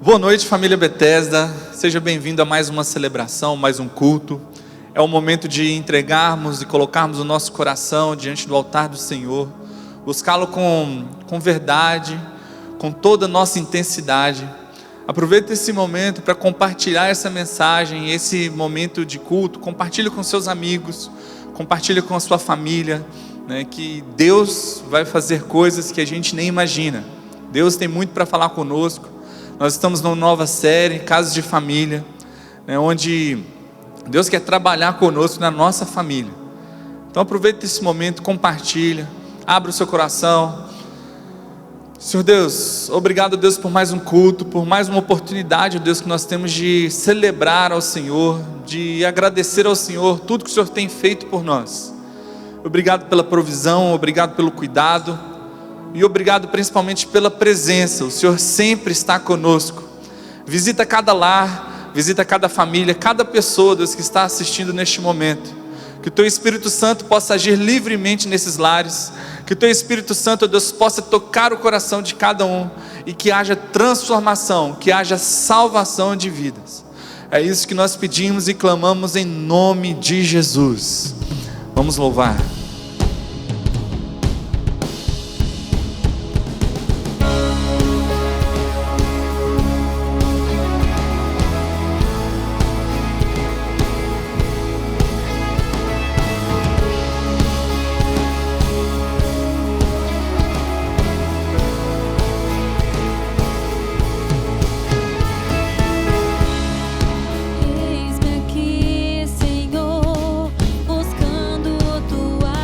Boa noite, família Bethesda. Seja bem-vindo a mais uma celebração, mais um culto. É o momento de entregarmos e colocarmos o nosso coração diante do altar do Senhor, buscá-lo com verdade, com toda a nossa intensidade. Aproveite esse momento para compartilhar essa mensagem, esse momento de culto. Compartilhe com seus amigos, compartilhe com a sua família, né, que Deus vai fazer coisas que a gente nem imagina. Deus tem muito para falar conosco. Nós estamos numa nova série, Casas de Família, né, onde Deus quer trabalhar conosco na nossa família. Então aproveite esse momento, compartilha, abra o seu coração. Senhor Deus, obrigado, Deus, por mais um culto, por mais uma oportunidade, Deus, que nós temos de celebrar ao Senhor, de agradecer ao Senhor tudo que o Senhor tem feito por nós. Obrigado pela provisão, obrigado pelo cuidado, e obrigado principalmente pela presença. O Senhor sempre está conosco. Visita cada lar, visita cada família, cada pessoa, Deus, que está assistindo neste momento. Que o Teu Espírito Santo possa agir livremente nesses lares. Que o Teu Espírito Santo, Deus, possa tocar o coração de cada um. E que haja transformação, que haja salvação de vidas. É isso que nós pedimos e clamamos em nome de Jesus. Vamos louvar. Eis-me aqui, Senhor, buscando Tua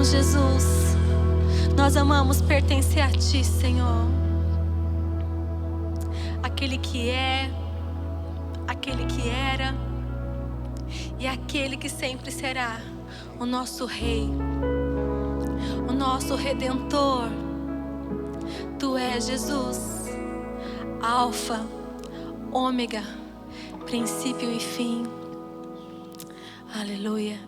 Jesus, nós amamos pertencer a Ti, Senhor. Aquele que é, aquele que era e aquele que sempre será, o nosso Rei, o nosso Redentor. Tu és Jesus, Alfa, Ômega, princípio e fim. Aleluia.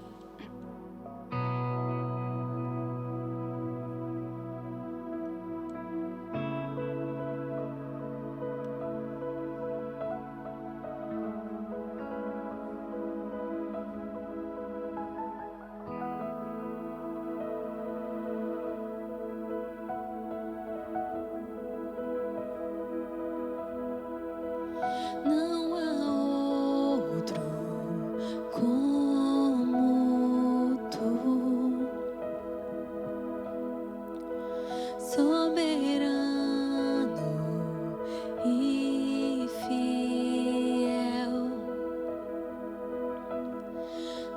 Não há outro como Tu, soberano e fiel.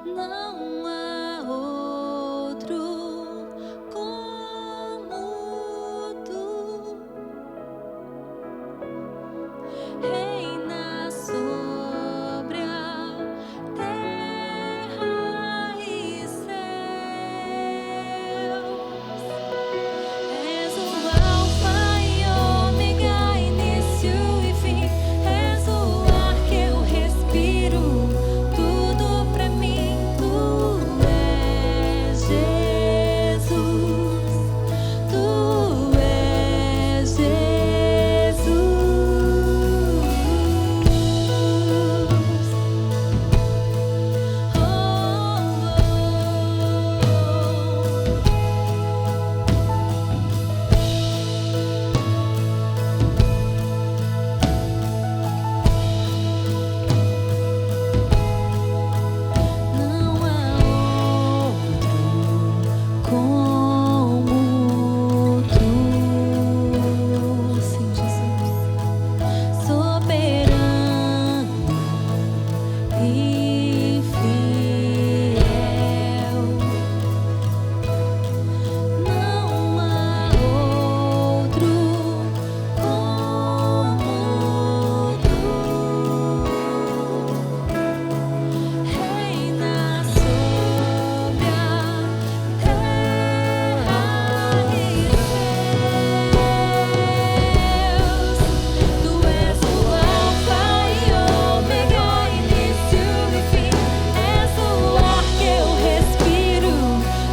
Não há outro como Tu. Reina sobre a terra e céus. És o Alfa e Ômega, início e fim. És o ar que eu respiro, tudo pra mim. Tu és Jesus, Tu és Jesus. Não há outro como Tu, sim, Jesus, soberano e fiel. Não há outro como Tu. Reina sobre a terra e céus. Tu és o Alfa e Ômega, início e fim. És o ar que eu respiro,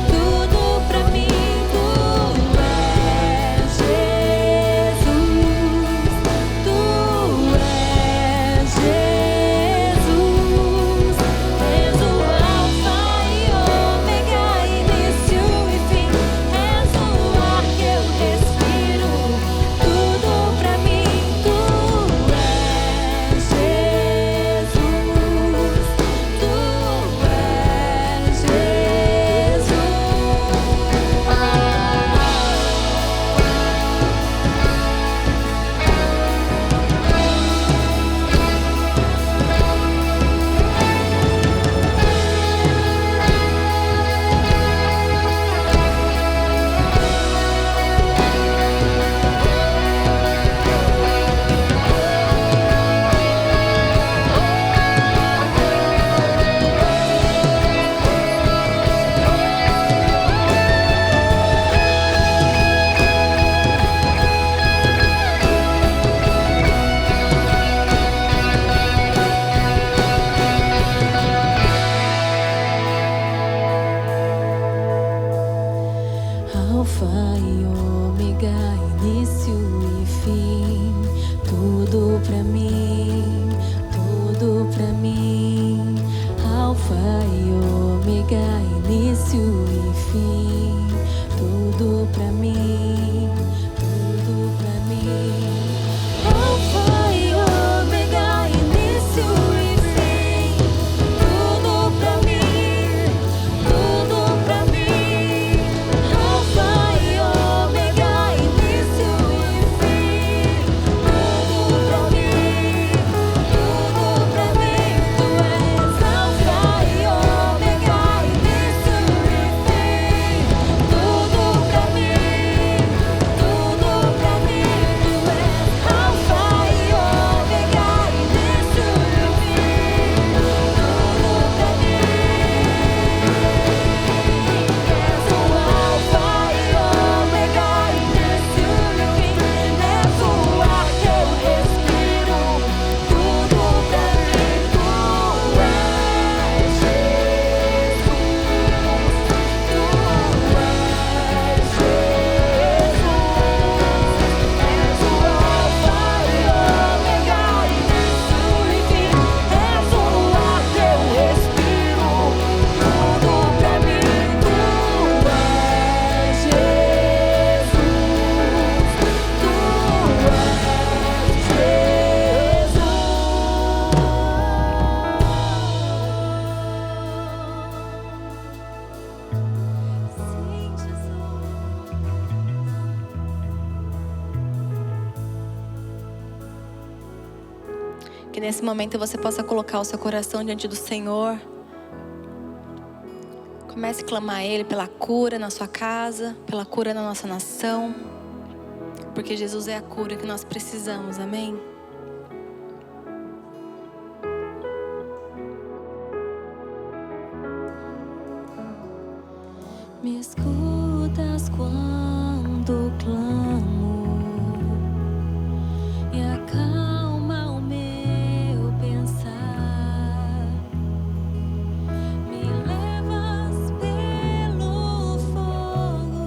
tudo pra mim. Tu és Jesus, Tu és Jesus. És o Alfa e Ômega, início e fim. És o ar que eu respiro, tudo pra mim. Tu és Jesus, Tu és Jesus. Alfa e Ômega, início e fim, tudo pra mim, tudo pra mim. Alfa e Ômega, início e fim, tudo pra mim, tudo pra mim. Alfa e Ômega, início e fim, tudo pra mim, tudo pra mim. Alfa e Ômega, início e fim, tudo pra mim, tudo pra mim. Tu és Alfa e Ômega, início e fim, Que nesse momento você possa colocar o seu coração diante do Senhor. Comece a clamar a Ele pela cura na sua casa, pela cura na nossa nação. Porque Jesus é a cura que nós precisamos, amém? Me escutas quando clamo e acalma o meu pensar. Me levas pelo fogo,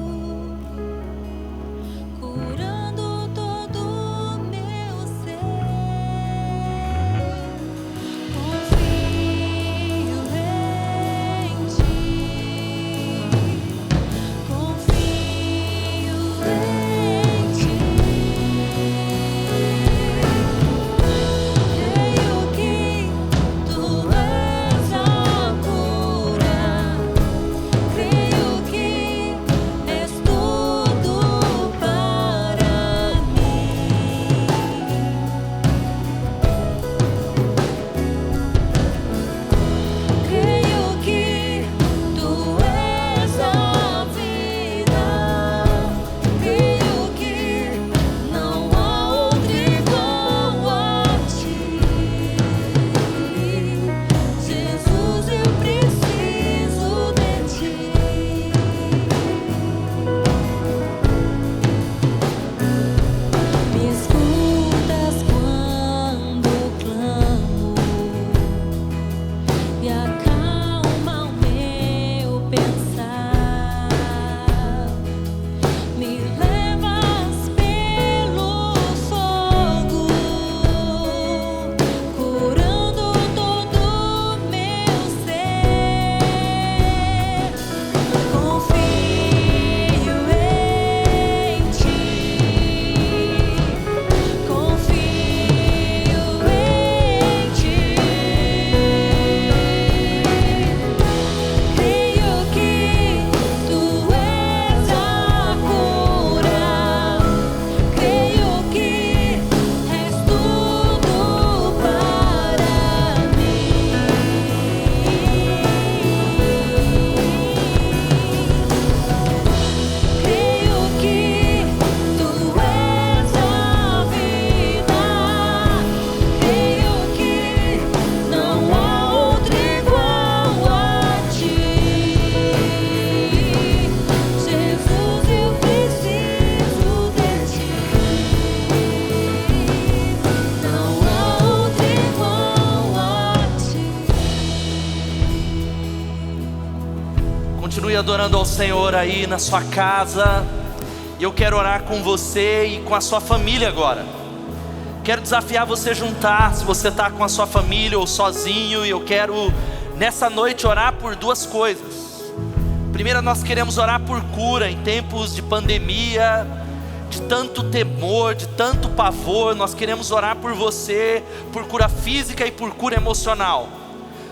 curando todo o meu ser. Confio em ti. Confio em ti. Creio que tu és a cura. Creio que és tudo para mim. Creio que tu és a vida. Creio que não há outro igual a ti. Jesus, eu preciso de ti. Me escutas quando clamo e acalma o meu pensar. Me levas pelo fogo, curando todo o meu ser. Confio em ti. Confio em ti. Creio que tu és a cura. Creio que és tudo para mim. Creio que tu és a vida. Creio que não há outro igual a ti. Jesus, eu preciso de ti. Não há outro igual a ti. Continue adorando ao Senhor aí na sua casa. E eu quero orar com você e com a sua família agora. Quero desafiar você a juntar, se você está com a sua família ou sozinho. E eu quero nessa noite orar por duas coisas. Primeiro, nós queremos orar por cura em tempos de pandemia, de tanto temor, de tanto pavor. Nós queremos orar por você, por cura física e por cura emocional.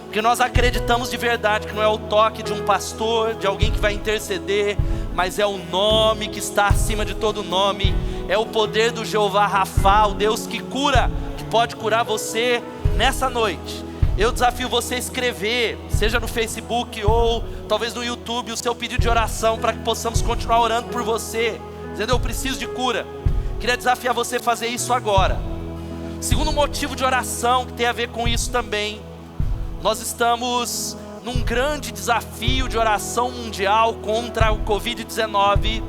Porque nós acreditamos de verdade que não é o toque de um pastor, de alguém que vai interceder, mas é o nome que está acima de todo nome. É o poder do Jeová Rafa, o Deus que cura, que pode curar você nessa noite. Eu desafio você a escrever, seja no Facebook ou talvez no YouTube, o seu pedido de oração, para que possamos continuar orando por você, dizendo: eu preciso de cura. Queria desafiar você a fazer isso agora. Segundo motivo de oração que tem a ver com isso também, nós estamos num grande desafio de oração mundial contra o Covid-19.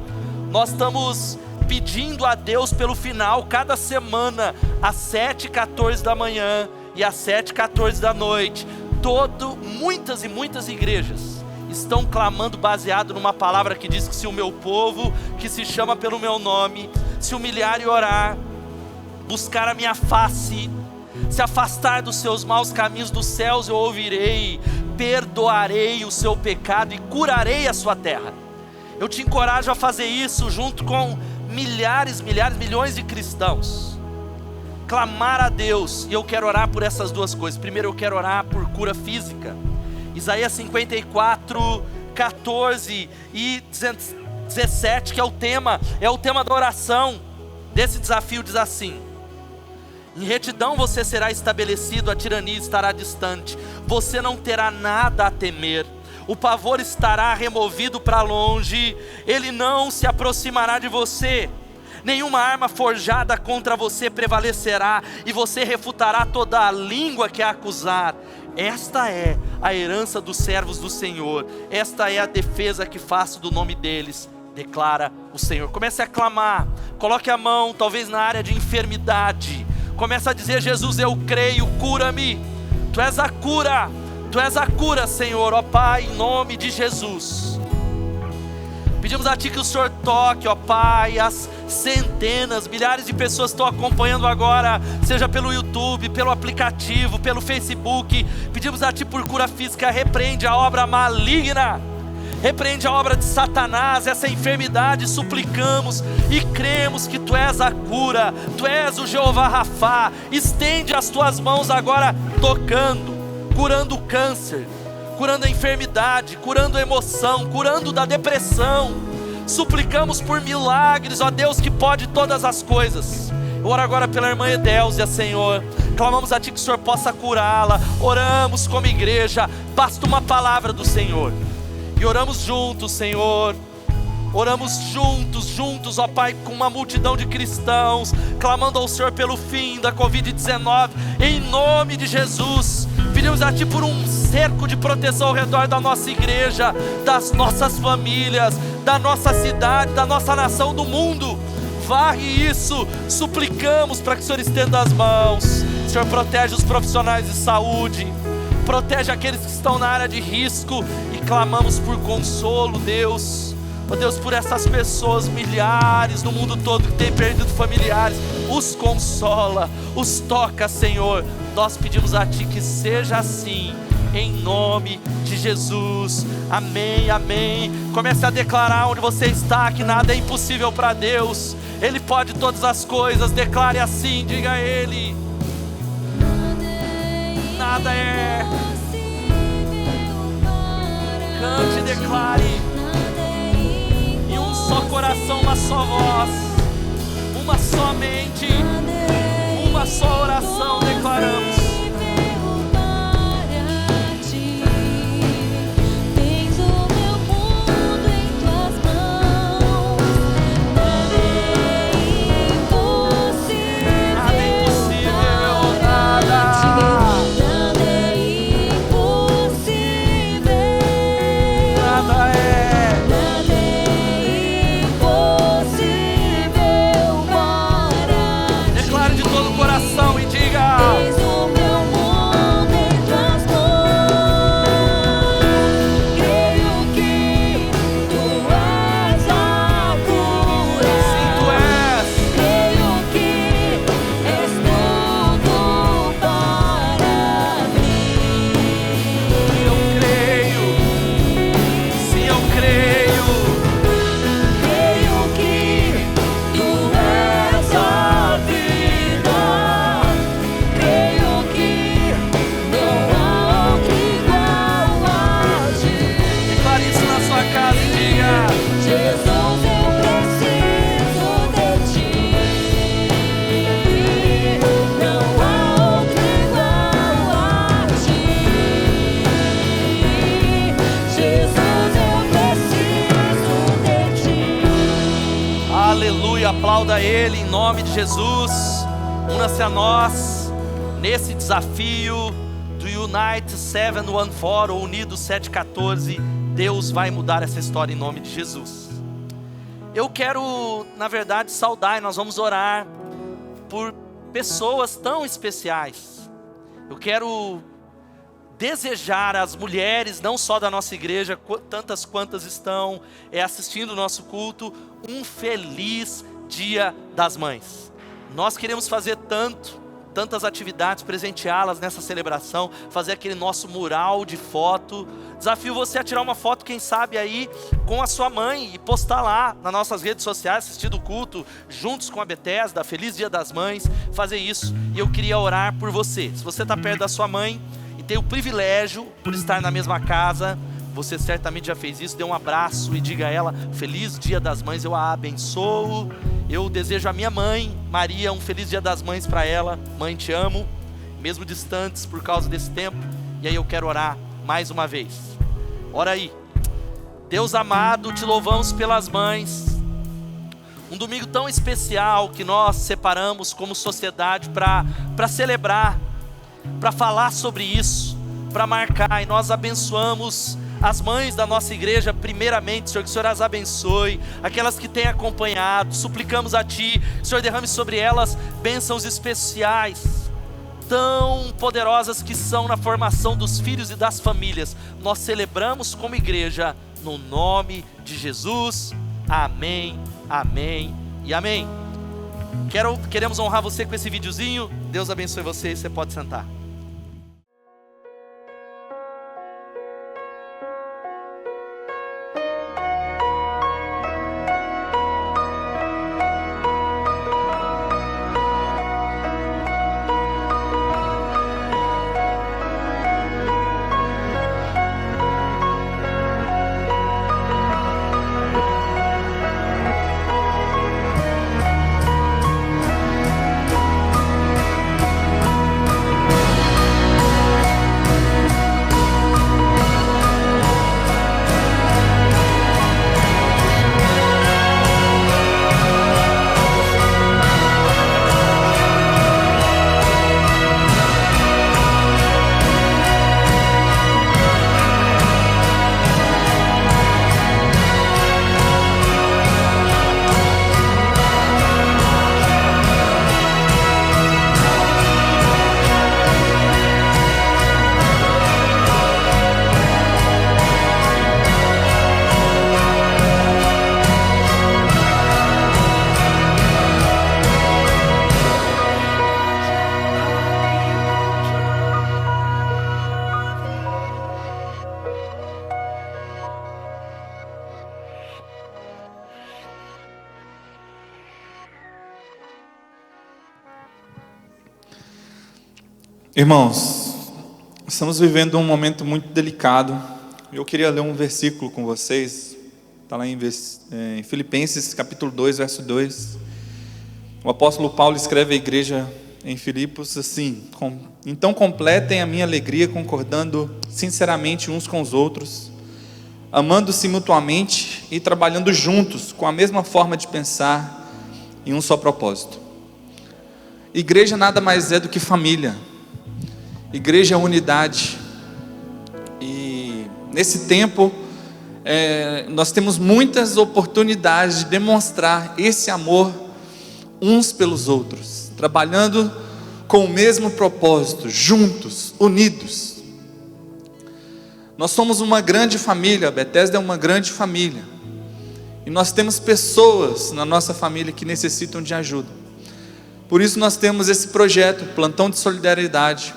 Nós estamos pedindo a Deus pelo final, cada semana, às 7h14 da manhã e às 7h14 da noite. Muitas e muitas igrejas estão clamando baseado numa palavra que diz que se o meu povo, que se chama pelo meu nome, se humilhar e orar, buscar a minha face, se afastar dos seus maus caminhos, dos céus eu ouvirei, perdoarei o seu pecado e curarei a sua terra. Eu te encorajo a fazer isso junto com milhões de cristãos. Clamar a Deus. E eu quero orar por essas duas coisas. Primeiro, eu quero orar por cura física. Isaías 54, 14 e 17, que é o tema da oração desse desafio, diz assim: Em retidão você será estabelecido, a tirania estará distante. Você não terá nada a temer. O pavor estará removido para longe. Ele não se aproximará de você. Nenhuma arma forjada contra você prevalecerá, e você refutará toda a língua que a acusar. Esta é a herança dos servos do Senhor. Esta é a defesa que faço do nome deles, declara o Senhor. Comece a clamar. Coloque a mão talvez na área de enfermidade. Comece a dizer: Jesus, eu creio, cura-me. Tu és a cura. Tu és a cura, Senhor, ó Pai, em nome de Jesus. Pedimos a Ti que o Senhor toque, ó Pai, as centenas, milhares de pessoas que estão acompanhando agora, seja pelo YouTube, pelo aplicativo, pelo Facebook. Pedimos a Ti por cura física. Repreende a obra maligna, repreende a obra de Satanás, essa enfermidade. Suplicamos e cremos que Tu és a cura, Tu és o Jeová Rafá. Estende as Tuas mãos agora, tocando, curando o câncer, curando a enfermidade, curando a emoção, curando da depressão. Suplicamos por milagres, ó Deus que pode todas as coisas. Eu oro agora pela irmã Edélzia, Senhor. Clamamos a Ti que o Senhor possa curá-la. Oramos como igreja, basta uma palavra do Senhor. E oramos juntos, Senhor. Oramos juntos, ó Pai, com uma multidão de cristãos, clamando ao Senhor pelo fim da Covid-19, em nome de Jesus. Pedimos a Ti por um cerco de proteção ao redor da nossa igreja, das nossas famílias, da nossa cidade, da nossa nação, do mundo. Varre isso, suplicamos para que o Senhor estenda as mãos. O Senhor protege os profissionais de saúde, protege aqueles que estão na área de risco, e clamamos por consolo, Deus. Ó Deus, por essas pessoas, milhares no mundo todo que têm perdido familiares, os consola, os toca, Senhor. Nós pedimos a Ti que seja assim, em nome de Jesus. Amém, amém. Comece a declarar onde você está, que nada é impossível para Deus. Ele pode todas as coisas. Declare assim, diga a Ele: nada é. Cante e declare. Em um só coração, uma só voz, uma só mente, uma só oração declaramos. Aplauda Ele em nome de Jesus. Una-se a nós nesse desafio do Unite 714 ou Unidos 714. Deus vai mudar essa história em nome de Jesus. Eu quero, na verdade, saudar, e nós vamos orar por pessoas tão especiais. Eu quero desejar às mulheres, não só da nossa igreja, tantas quantas estão assistindo o nosso culto, um feliz Dia das Mães. Nós queremos fazer tantas atividades, presenteá-las nessa celebração, fazer aquele nosso mural de foto. Desafio você a tirar uma foto, quem sabe aí, com a sua mãe e postar lá nas nossas redes sociais, assistindo o culto, juntos com a Bethesda, Feliz Dia das Mães, fazer isso. E eu queria orar por você. Se você está perto da sua mãe e tem o privilégio por estar na mesma casa, você certamente já fez isso, dê um abraço e diga a ela: Feliz Dia das Mães, eu a abençoo eu desejo à minha mãe, Maria, um feliz Dia das Mães para ela. Mãe, te amo, mesmo distantes por causa desse tempo. E aí eu quero orar mais uma vez. Ora aí. Deus amado, te louvamos pelas mães. Um domingo tão especial que nós separamos como sociedade para celebrar, para falar sobre isso, para marcar. E nós abençoamos as mães da nossa igreja primeiramente, Senhor, que o Senhor as abençoe. Aquelas que têm acompanhado, suplicamos a Ti, que o Senhor derrame sobre elas bênçãos especiais, tão poderosas que são na formação dos filhos e das famílias. Nós celebramos como igreja, no nome de Jesus. Amém, amém e amém. Queremos honrar você com esse videozinho. Deus abençoe você, você pode sentar. Irmãos, estamos vivendo um momento muito delicado. Eu queria ler um versículo com vocês. Está lá em Filipenses capítulo 2, verso 2. O apóstolo Paulo escreve à igreja em Filipos assim: então completem a minha alegria concordando sinceramente uns com os outros, amando-se mutuamente e trabalhando juntos com a mesma forma de pensar em um só propósito. Igreja nada mais é do que família. Igreja é unidade. E nesse tempo nós temos muitas oportunidades de demonstrar esse amor uns pelos outros, trabalhando com o mesmo propósito, juntos, unidos. Nós somos uma grande família, a Bethesda é uma grande família, e nós temos pessoas na nossa família que necessitam de ajuda. Por isso nós temos esse projeto, Plantão de Solidariedade.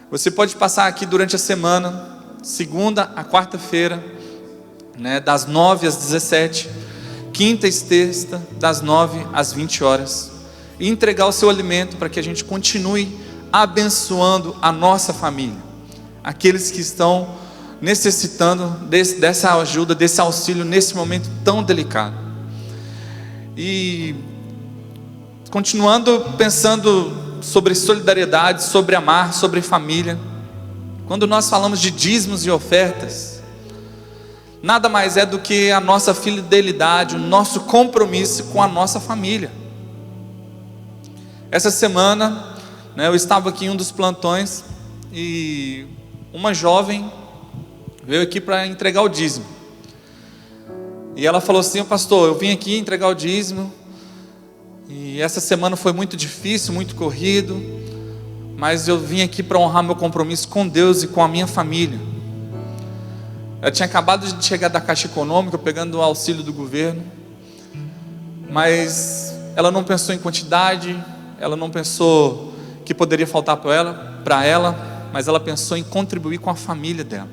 Você pode passar aqui durante a semana, segunda a quarta-feira, das 9 às 17, quinta e sexta, das 9 às 20 horas, e entregar o seu alimento para que a gente continue abençoando a nossa família, aqueles que estão necessitando dessa ajuda, desse auxílio nesse momento tão delicado. E continuando pensando sobre solidariedade, sobre amar, sobre família, quando nós falamos de dízimos e ofertas, nada mais é do que a nossa fidelidade, o nosso compromisso com a nossa família. Essa semana, eu estava aqui em um dos plantões e uma jovem veio aqui para entregar o dízimo. E ela falou assim: pastor, eu vim aqui entregar o dízimo, e essa semana foi muito difícil, muito corrido, mas eu vim aqui para honrar meu compromisso com Deus e com a minha família. Ela tinha acabado de chegar da Caixa Econômica, pegando o auxílio do governo, mas ela não pensou em quantidade, ela não pensou que poderia faltar para ela, mas ela pensou em contribuir com a família dela,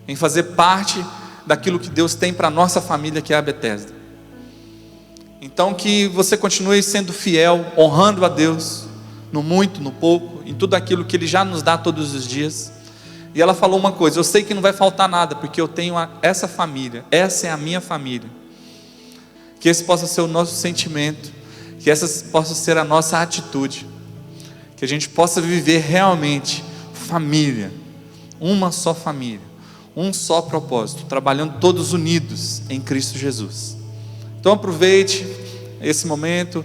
em fazer parte daquilo que Deus tem para a nossa família, que é a Bethesda. Então que você continue sendo fiel, honrando a Deus, no muito, no pouco, em tudo aquilo que Ele já nos dá todos os dias. E ela falou uma coisa: eu sei que não vai faltar nada, porque eu tenho essa família, essa é a minha família, que esse possa ser o nosso sentimento, que essa possa ser a nossa atitude, que a gente possa viver realmente família, uma só família, um só propósito, trabalhando todos unidos em Cristo Jesus. Então aproveite esse momento,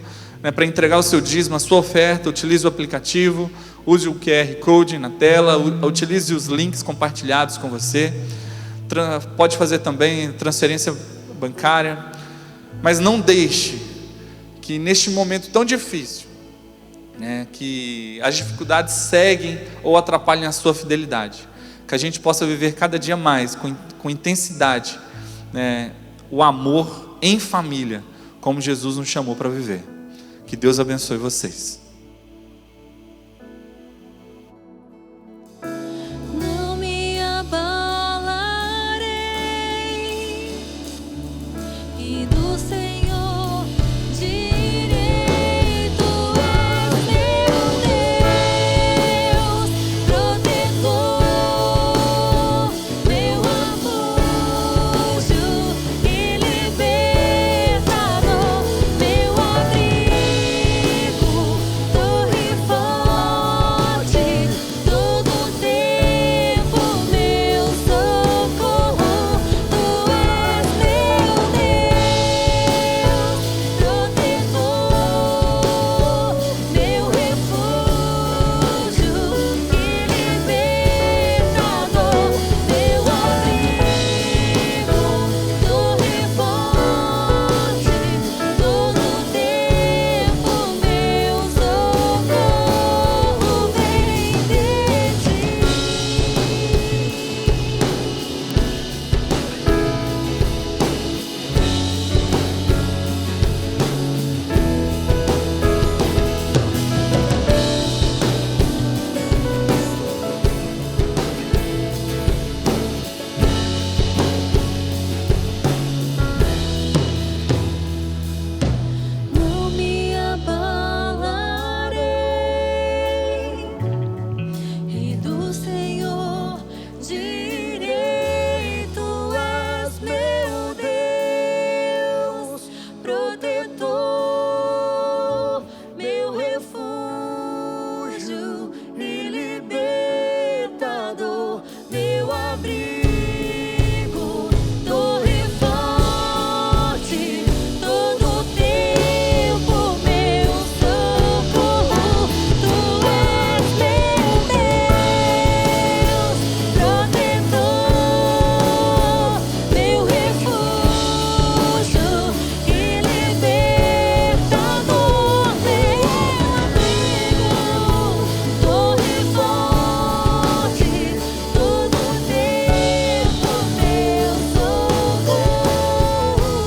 para entregar o seu dízimo, a sua oferta. Utilize o aplicativo, use o QR Code na tela, utilize os links compartilhados com você, pode fazer também transferência bancária, mas não deixe que neste momento tão difícil, que as dificuldades seguem ou atrapalhem a sua fidelidade, que a gente possa viver cada dia mais com intensidade, o amor em família, como Jesus nos chamou para viver. Que Deus abençoe vocês. Não me abalarei, e do Senhor direi: Tu és meu Deus, protetor, meu refúgio e libertador, meu abrigo, torre forte, todo tempo meu socorro. Tu és meu Deus, protetor, meu refúgio e libertador, meu abrigo, torre forte, todo tempo meu socorro vem de ti. Não me abalarei, e do Senhor direi: Tu és meu Deus, protetor, meu refúgio e libertador, meu abrigo, torre forte, todo tempo meu socorro. Tu és meu Deus, protetor, meu refúgio e libertador, meu abrigo, torre forte, todo tempo meu socorro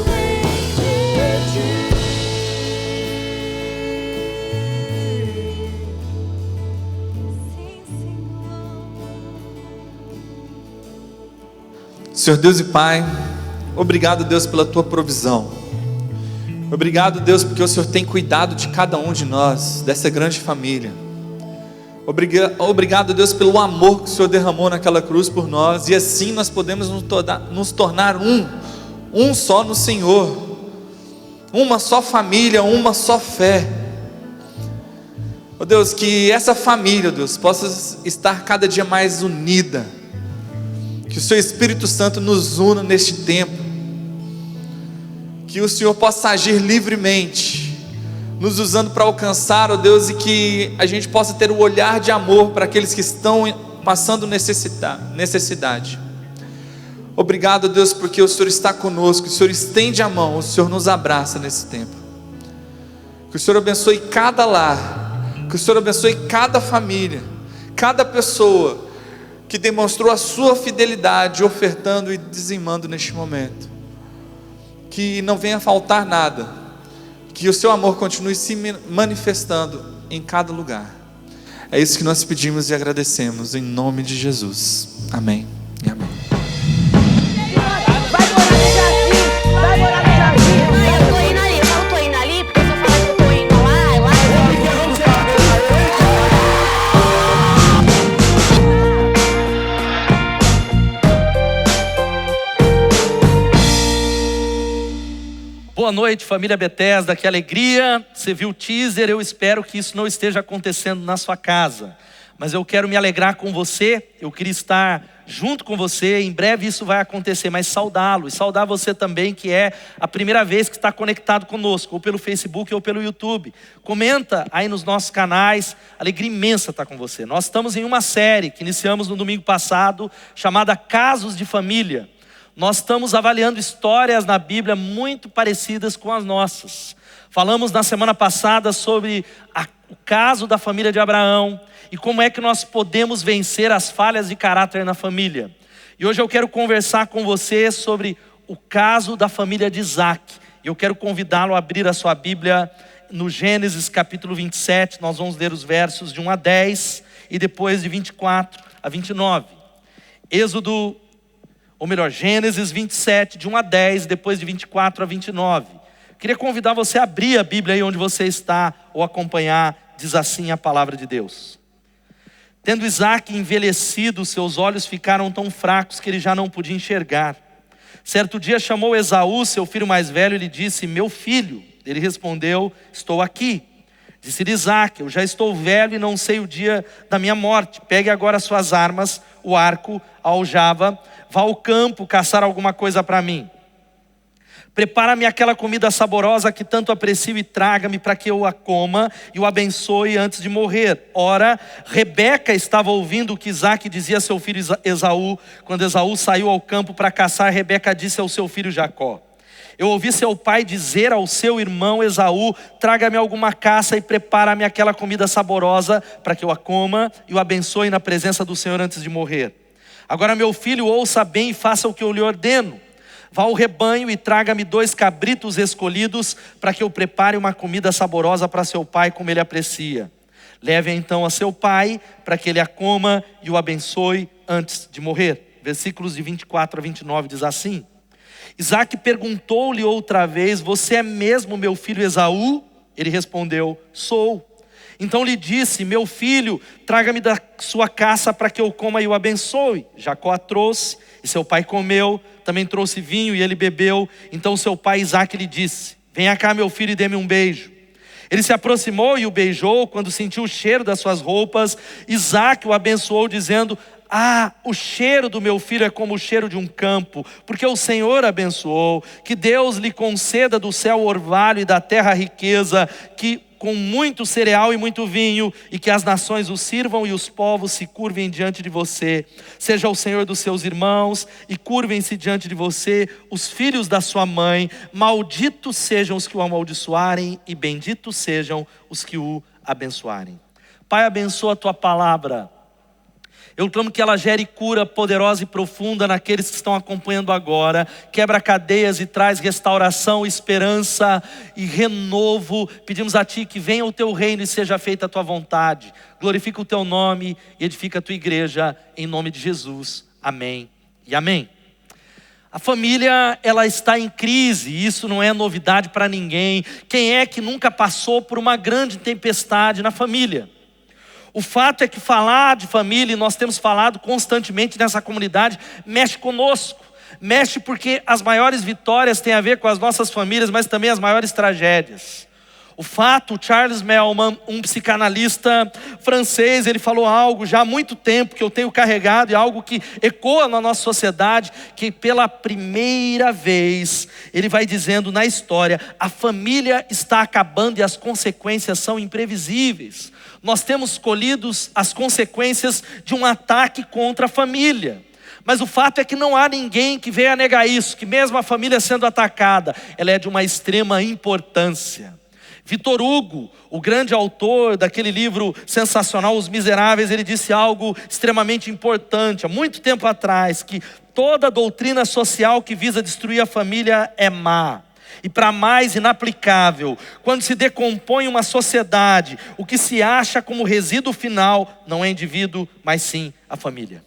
vem de ti. Sim, Senhor. Senhor Deus e Pai, obrigado, Deus, pela Tua provisão. Obrigado, Deus, porque o Senhor tem cuidado de cada um de nós, dessa grande família. Obrigado, Deus, pelo amor que o Senhor derramou naquela cruz por nós, e assim nós podemos nos tornar um só no Senhor, uma só família, uma só fé. Ó Deus, que essa família, Deus, possa estar cada dia mais unida, que o Seu Espírito Santo nos una neste tempo, que o Senhor possa agir livremente, nos usando para alcançar, ó Deus, e que a gente possa ter o olhar de amor para aqueles que estão passando necessidade. Obrigado, Deus, porque o Senhor está conosco, o Senhor estende a mão, o Senhor nos abraça nesse tempo. Que o Senhor abençoe cada lar, que o Senhor abençoe cada família, cada pessoa que demonstrou a sua fidelidade, ofertando e dizimando neste momento. Que não venha faltar nada, que o Seu amor continue se manifestando em cada lugar. É isso que nós pedimos e agradecemos, em nome de Jesus. Amém e amém. Vai morar no jardim. Eu tô indo ali, eu tô indo ali, porque se eu falar que eu tô indo lá Boa Boa noite, família Bethesda, que alegria. Você viu o teaser, eu espero que isso não esteja acontecendo na sua casa. Mas eu quero me alegrar com você, eu queria estar junto com você, em breve isso vai acontecer, mas saudá-lo e saudar você também, que é a primeira vez que está conectado conosco, ou pelo Facebook ou pelo YouTube. Comenta aí nos nossos canais, alegria imensa estar com você. Nós estamos em uma série que iniciamos no domingo passado, chamada Casos de Família. Nós estamos avaliando histórias na Bíblia muito parecidas com as nossas. Falamos na semana passada sobre o caso da família de Abraão e como é que nós podemos vencer as falhas de caráter na família. E hoje eu quero conversar com você sobre o caso da família de Isaac. Eu quero convidá-lo a abrir a sua Bíblia no Gênesis capítulo 27. Nós vamos ler os versos de 1 a 10 e depois de 24 a 29. Gênesis 27, de 1 a 10, depois de 24 a 29. Queria convidar você a abrir a Bíblia aí onde você está, ou acompanhar, diz assim a palavra de Deus. Tendo Isaac envelhecido, seus olhos ficaram tão fracos que ele já não podia enxergar. Certo dia chamou Esaú, seu filho mais velho, e lhe disse: meu filho. Ele respondeu: estou aqui. Disse-lhe Isaac: eu já estou velho e não sei o dia da minha morte. Pegue agora suas armas, o arco, a aljava, vá ao campo caçar alguma coisa para mim. Prepara-me aquela comida saborosa que tanto aprecio e traga-me para que eu a coma e o abençoe antes de morrer. Ora, Rebeca estava ouvindo o que Isaac dizia a seu filho Esaú. Quando Esaú saiu ao campo para caçar, Rebeca disse ao seu filho Jacó: eu ouvi seu pai dizer ao seu irmão Esaú: traga-me alguma caça e prepara-me aquela comida saborosa para que eu a coma e o abençoe na presença do Senhor antes de morrer. Agora, meu filho, ouça bem e faça o que eu lhe ordeno. Vá ao rebanho e traga-me 2 cabritos escolhidos para que eu prepare uma comida saborosa para seu pai, como ele aprecia. Leve-a então a seu pai para que ele a coma e o abençoe antes de morrer. Versículos de 24 a 29 diz assim: Isaac perguntou-lhe outra vez: você é mesmo meu filho Esaú? Ele respondeu: sou. Então lhe disse: meu filho, traga-me da sua caça para que eu coma e o abençoe. Jacó a trouxe e seu pai comeu, também trouxe vinho e ele bebeu. Então seu pai Isaac lhe disse: venha cá, meu filho, e dê-me um beijo. Ele se aproximou e o beijou. Quando sentiu o cheiro das suas roupas, Isaac o abençoou, dizendo: o cheiro do meu filho é como o cheiro de um campo, porque o Senhor abençoou. Que Deus lhe conceda do céu orvalho e da terra riqueza, que com muito cereal e muito vinho, e que as nações o sirvam e os povos se curvem diante de você. Seja o Senhor dos seus irmãos e curvem-se diante de você os filhos da sua mãe. Malditos sejam os que o amaldiçoarem e benditos sejam os que o abençoarem. Pai, abençoa a tua palavra. Eu clamo que ela gere cura poderosa e profunda naqueles que estão acompanhando agora. Quebra cadeias e traz restauração, esperança e renovo. Pedimos a Ti que venha o Teu reino e seja feita a Tua vontade. Glorifica o Teu nome e edifica a Tua igreja, em nome de Jesus. Amém e amém. A família, ela está em crise, e isso não é novidade para ninguém. Quem é que nunca passou por uma grande tempestade na família? O fato é que falar de família, e nós temos falado constantemente nessa comunidade, mexe conosco. Mexe porque as maiores vitórias têm a ver com as nossas famílias, mas também as maiores tragédias. O fato, Charles Melman, um psicanalista francês, ele falou algo já há muito tempo que eu tenho carregado, e algo que ecoa na nossa sociedade, que pela primeira vez, ele vai dizendo na história: a família está acabando e as consequências são imprevisíveis. Nós temos colhido as consequências de um ataque contra a família. Mas o fato é que não há ninguém que venha negar isso, que mesmo a família sendo atacada, ela é de uma extrema importância. Victor Hugo, o grande autor daquele livro sensacional, Os Miseráveis, ele disse algo extremamente importante, há muito tempo atrás, que toda doutrina social que visa destruir a família é má. E para mais inaplicável, quando se decompõe uma sociedade, o que se acha como resíduo final não é indivíduo, mas sim a família.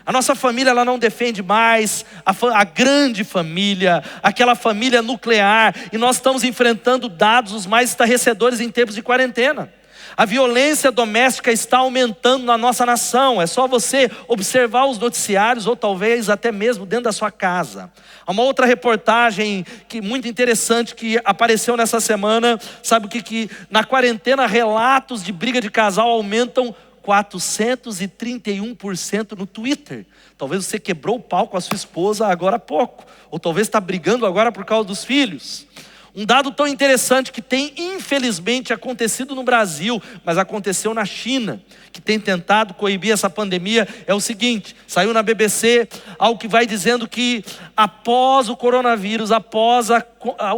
A nossa família, ela não defende mais a grande família, aquela família nuclear, e nós estamos enfrentando dados os mais estarrecedores em tempos de quarentena. A violência doméstica está aumentando na nossa nação. É só você observar os noticiários ou talvez até mesmo dentro da sua casa. Há uma outra reportagem muito interessante que apareceu nessa semana. Sabe o que na quarentena relatos de briga de casal aumentam 431% no Twitter. Talvez você quebrou o pau com a sua esposa agora há pouco. Ou talvez está brigando agora por causa dos filhos. Um dado tão interessante que tem infelizmente acontecido no Brasil, mas aconteceu na China, que tem tentado coibir essa pandemia, é o seguinte: saiu na BBC algo que vai dizendo que após o coronavírus, após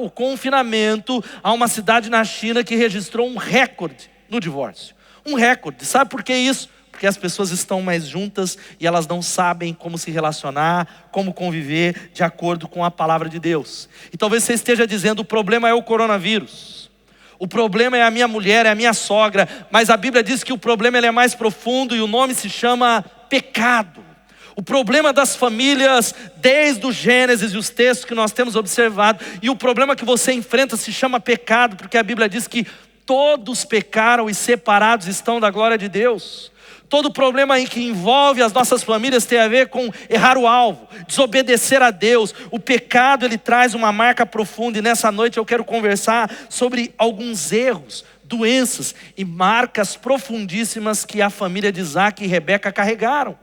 o confinamento, há uma cidade na China que registrou um recorde no divórcio. Um recorde. Sabe por que isso? Porque as pessoas estão mais juntas e elas não sabem como se relacionar, como conviver de acordo com a palavra de Deus. E talvez você esteja dizendo: o problema é o coronavírus, o problema é a minha mulher, é a minha sogra. Mas a Bíblia diz que o problema ele é mais profundo e o nome se chama pecado. O problema das famílias, desde o Gênesis e os textos que nós temos observado, e o problema que você enfrenta se chama pecado, porque a Bíblia diz que todos pecaram e separados estão da glória de Deus. Todo problema que envolve as nossas famílias tem a ver com errar o alvo, desobedecer a Deus. O pecado ele traz uma marca profunda, e nessa noite eu quero conversar sobre alguns erros, doenças e marcas profundíssimas que a família de Isaac e Rebeca carregaram.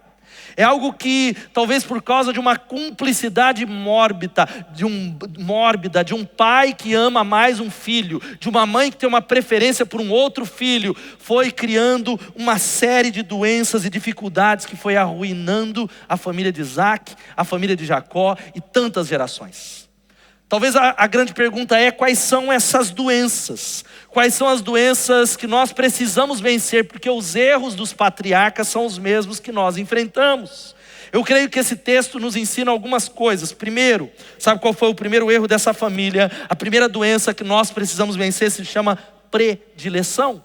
É algo que, talvez por causa de uma cumplicidade mórbida, de um pai que ama mais um filho, de uma mãe que tem uma preferência por um outro filho, foi criando uma série de doenças e dificuldades que foi arruinando a família de Isaac, a família de Jacó e tantas gerações. Talvez a grande pergunta é: quais são essas doenças? Quais são as doenças que nós precisamos vencer? Porque os erros dos patriarcas são os mesmos que nós enfrentamos. Eu creio que esse texto nos ensina algumas coisas. Primeiro, sabe qual foi o primeiro erro dessa família? A primeira doença que nós precisamos vencer se chama predileção.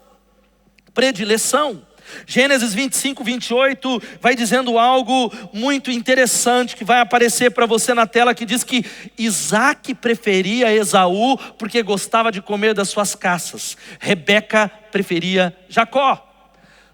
Predileção. Gênesis 25, 28 vai dizendo algo muito interessante que vai aparecer para você na tela, que diz que Isaac preferia Esaú porque gostava de comer das suas caças. Rebeca preferia Jacó.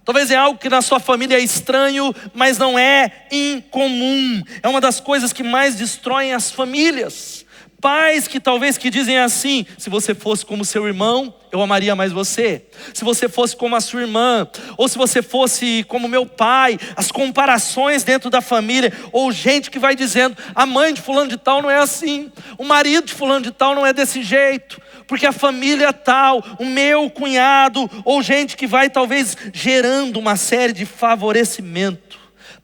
Talvez é algo que na sua família é estranho, mas não é incomum. É uma das coisas que mais destroem as famílias. Pais que talvez que dizem assim: se você fosse como seu irmão, eu amaria mais você. Se você fosse como a sua irmã, ou se você fosse como meu pai. As comparações dentro da família, ou gente que vai dizendo: a mãe de fulano de tal não é assim, o marido de fulano de tal não é desse jeito, porque a família tal, o meu cunhado, ou gente que vai talvez gerando uma série de favorecimento.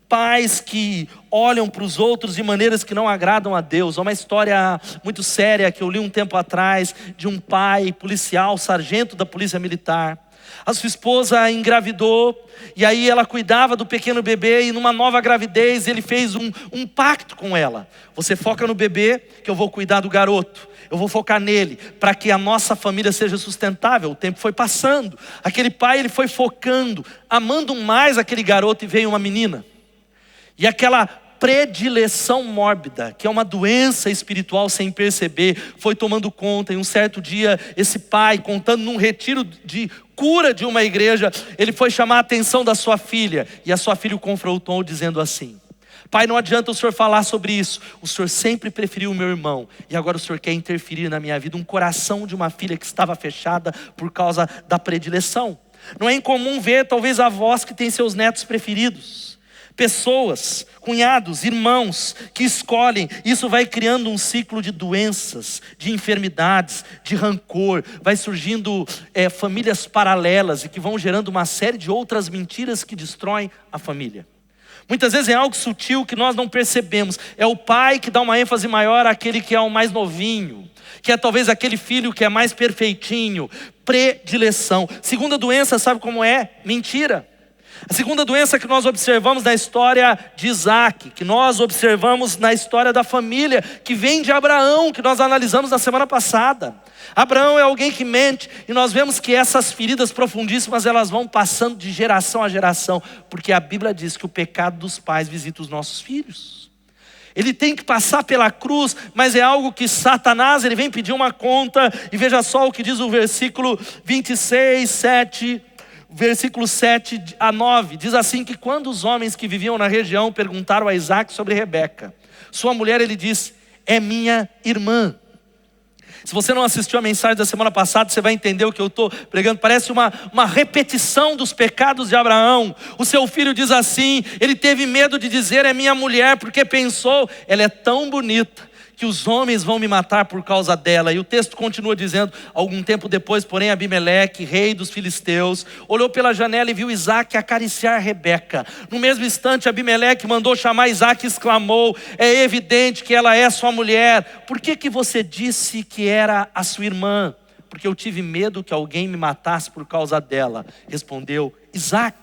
Pais que olham para os outros de maneiras que não agradam a Deus. Há uma história muito séria que eu li um tempo atrás, de um pai policial, sargento da polícia militar. A sua esposa engravidou, e aí ela cuidava do pequeno bebê, e numa nova gravidez ele fez um pacto com ela: você foca no bebê, que eu vou cuidar do garoto. Eu vou focar nele, para que a nossa família seja sustentável. O tempo foi passando, aquele pai ele foi focando, amando mais aquele garoto, e veio uma menina. E aquela predileção mórbida, que é uma doença espiritual sem perceber, foi tomando conta. E um certo dia, esse pai, contando num retiro de cura de uma igreja, ele foi chamar a atenção da sua filha, e a sua filha o confrontou dizendo assim: pai, não adianta o senhor falar sobre isso, o senhor sempre preferiu o meu irmão, e agora o senhor quer interferir na minha vida. Um coração de uma filha que estava fechada por causa da predileção. Não é incomum ver talvez avós que têm seus netos preferidos, pessoas, cunhados, irmãos que escolhem. Isso vai criando um ciclo de doenças, de enfermidades, de rancor. Vai surgindo famílias paralelas, e que vão gerando uma série de outras mentiras que destroem a família. Muitas vezes é algo sutil que nós não percebemos. É o pai que dá uma ênfase maior àquele que é o mais novinho, que é talvez aquele filho que é mais perfeitinho. Predileção. Segunda doença, sabe como é? Mentira. A segunda doença que nós observamos na história de Isaac, que nós observamos na história da família, que vem de Abraão, que nós analisamos na semana passada. Abraão é alguém que mente, e nós vemos que essas feridas profundíssimas, elas vão passando de geração a geração, porque a Bíblia diz que o pecado dos pais visita os nossos filhos. Ele tem que passar pela cruz, mas é algo que Satanás, ele vem pedir uma conta. E veja só o que diz o versículo 26, 7. versículos 7 a 9, diz assim: que quando os homens que viviam na região perguntaram a Isaac sobre Rebeca, sua mulher, ele disse: é minha irmã. Se você não assistiu a mensagem da semana passada, você vai entender o que eu estou pregando. Parece uma repetição dos pecados de Abraão. O seu filho diz assim, ele teve medo de dizer é minha mulher, porque pensou, ela é tão bonita que os homens vão me matar por causa dela. E o texto continua dizendo: algum tempo depois, porém, Abimeleque, rei dos filisteus, olhou pela janela e viu Isaac acariciar Rebeca. No mesmo instante, Abimeleque mandou chamar Isaac e exclamou: é evidente que ela é sua mulher. Por que você disse que era a sua irmã? Porque eu tive medo que alguém me matasse por causa dela, respondeu Isaac.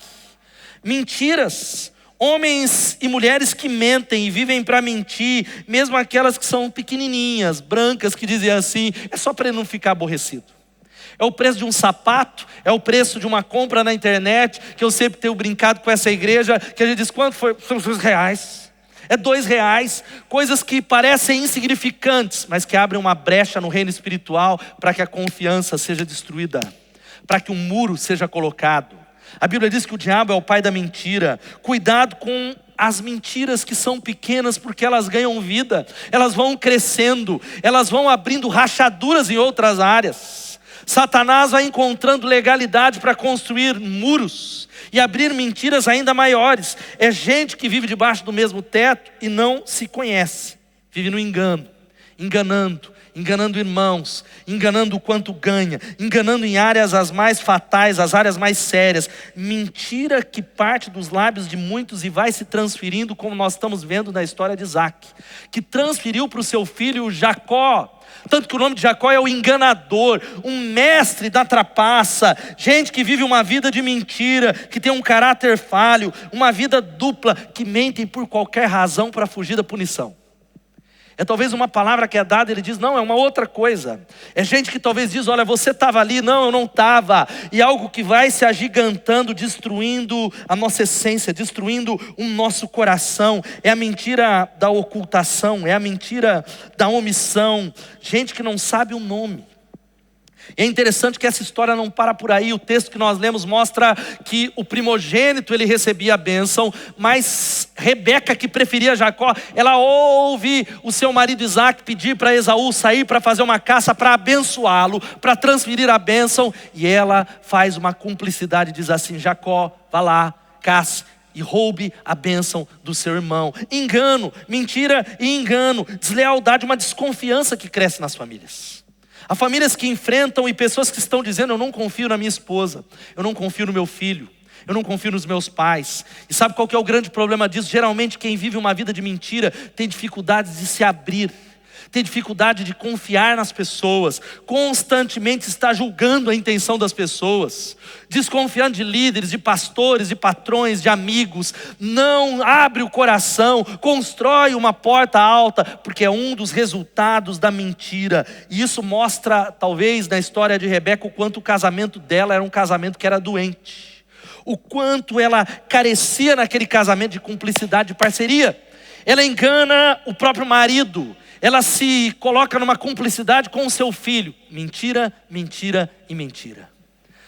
Mentiras. Homens e mulheres que mentem e vivem para mentir, mesmo aquelas que são pequenininhas, brancas, que dizem assim, é só para ele não ficar aborrecido. É o preço de um sapato, é o preço de uma compra na internet, que eu sempre tenho brincado com essa igreja, que a gente diz, quanto foi? São R$2. É R$2, coisas que parecem insignificantes, mas que abrem uma brecha no reino espiritual para que a confiança seja destruída, para que um muro seja colocado. A Bíblia diz que o diabo é o pai da mentira. Cuidado com as mentiras que são pequenas, porque elas ganham vida, elas vão crescendo, elas vão abrindo rachaduras em outras áreas. Satanás vai encontrando legalidade para construir muros e abrir mentiras ainda maiores. É gente que vive debaixo do mesmo teto e não se conhece, vive no engano, enganando irmãos, enganando o quanto ganha, enganando em áreas as mais fatais, as áreas mais sérias. Mentira que parte dos lábios de muitos e vai se transferindo, como nós estamos vendo na história de Isaac, que transferiu para o seu filho Jacó. Tanto que o nome de Jacó é o enganador, um mestre da trapaça, gente que vive uma vida de mentira, que tem um caráter falho, uma vida dupla, que mentem por qualquer razão para fugir da punição. É talvez uma palavra que é dada, ele diz, não, é uma outra coisa. É gente que talvez diz, olha, você estava ali, não, eu não estava. E algo que vai se agigantando, destruindo a nossa essência, destruindo o nosso coração. É a mentira da ocultação, é a mentira da omissão. Gente que não sabe o nome. É interessante que essa história não para por aí. O texto que nós lemos mostra que o primogênito ele recebia a bênção, mas Rebeca, que preferia Jacó, ela ouve o seu marido Isaac pedir para Esaú sair para fazer uma caça, para abençoá-lo, para transferir a bênção, e ela faz uma cumplicidade, diz assim: Jacó, vá lá, caça e roube a bênção do seu irmão. Engano, mentira e engano, deslealdade, uma desconfiança que cresce nas famílias. Há famílias que enfrentam e pessoas que estão dizendo: eu não confio na minha esposa, eu não confio no meu filho, eu não confio nos meus pais. E sabe qual que é o grande problema disso? Geralmente quem vive uma vida de mentira tem dificuldades de se abrir, tem dificuldade de confiar nas pessoas, constantemente está julgando a intenção das pessoas, desconfiando de líderes, de pastores, de patrões, de amigos, não abre o coração, constrói uma porta alta, porque é um dos resultados da mentira. E isso mostra, talvez, na história de Rebeca, o quanto o casamento dela era um casamento que era doente, o quanto ela carecia naquele casamento de cumplicidade, de parceria. Ela engana o próprio marido, ela se coloca numa cumplicidade com o seu filho. Mentira, mentira e mentira.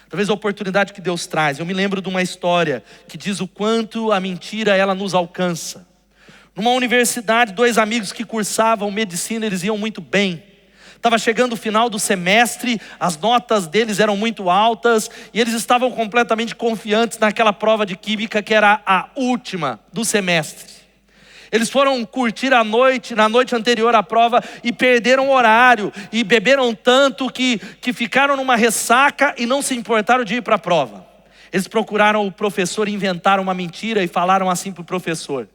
Talvez a oportunidade que Deus traz. Eu me lembro de uma história que diz o quanto a mentira ela nos alcança. Numa universidade, 2 amigos que cursavam medicina, eles iam muito bem. Estava chegando o final do semestre, as notas deles eram muito altas e eles estavam completamente confiantes naquela prova de química que era a última do semestre. Eles foram curtir a noite, na noite anterior à prova, e perderam o horário, e beberam tanto que ficaram numa ressaca e não se importaram de ir para a prova. Eles procuraram o professor, inventaram uma mentira e falaram assim para o professor: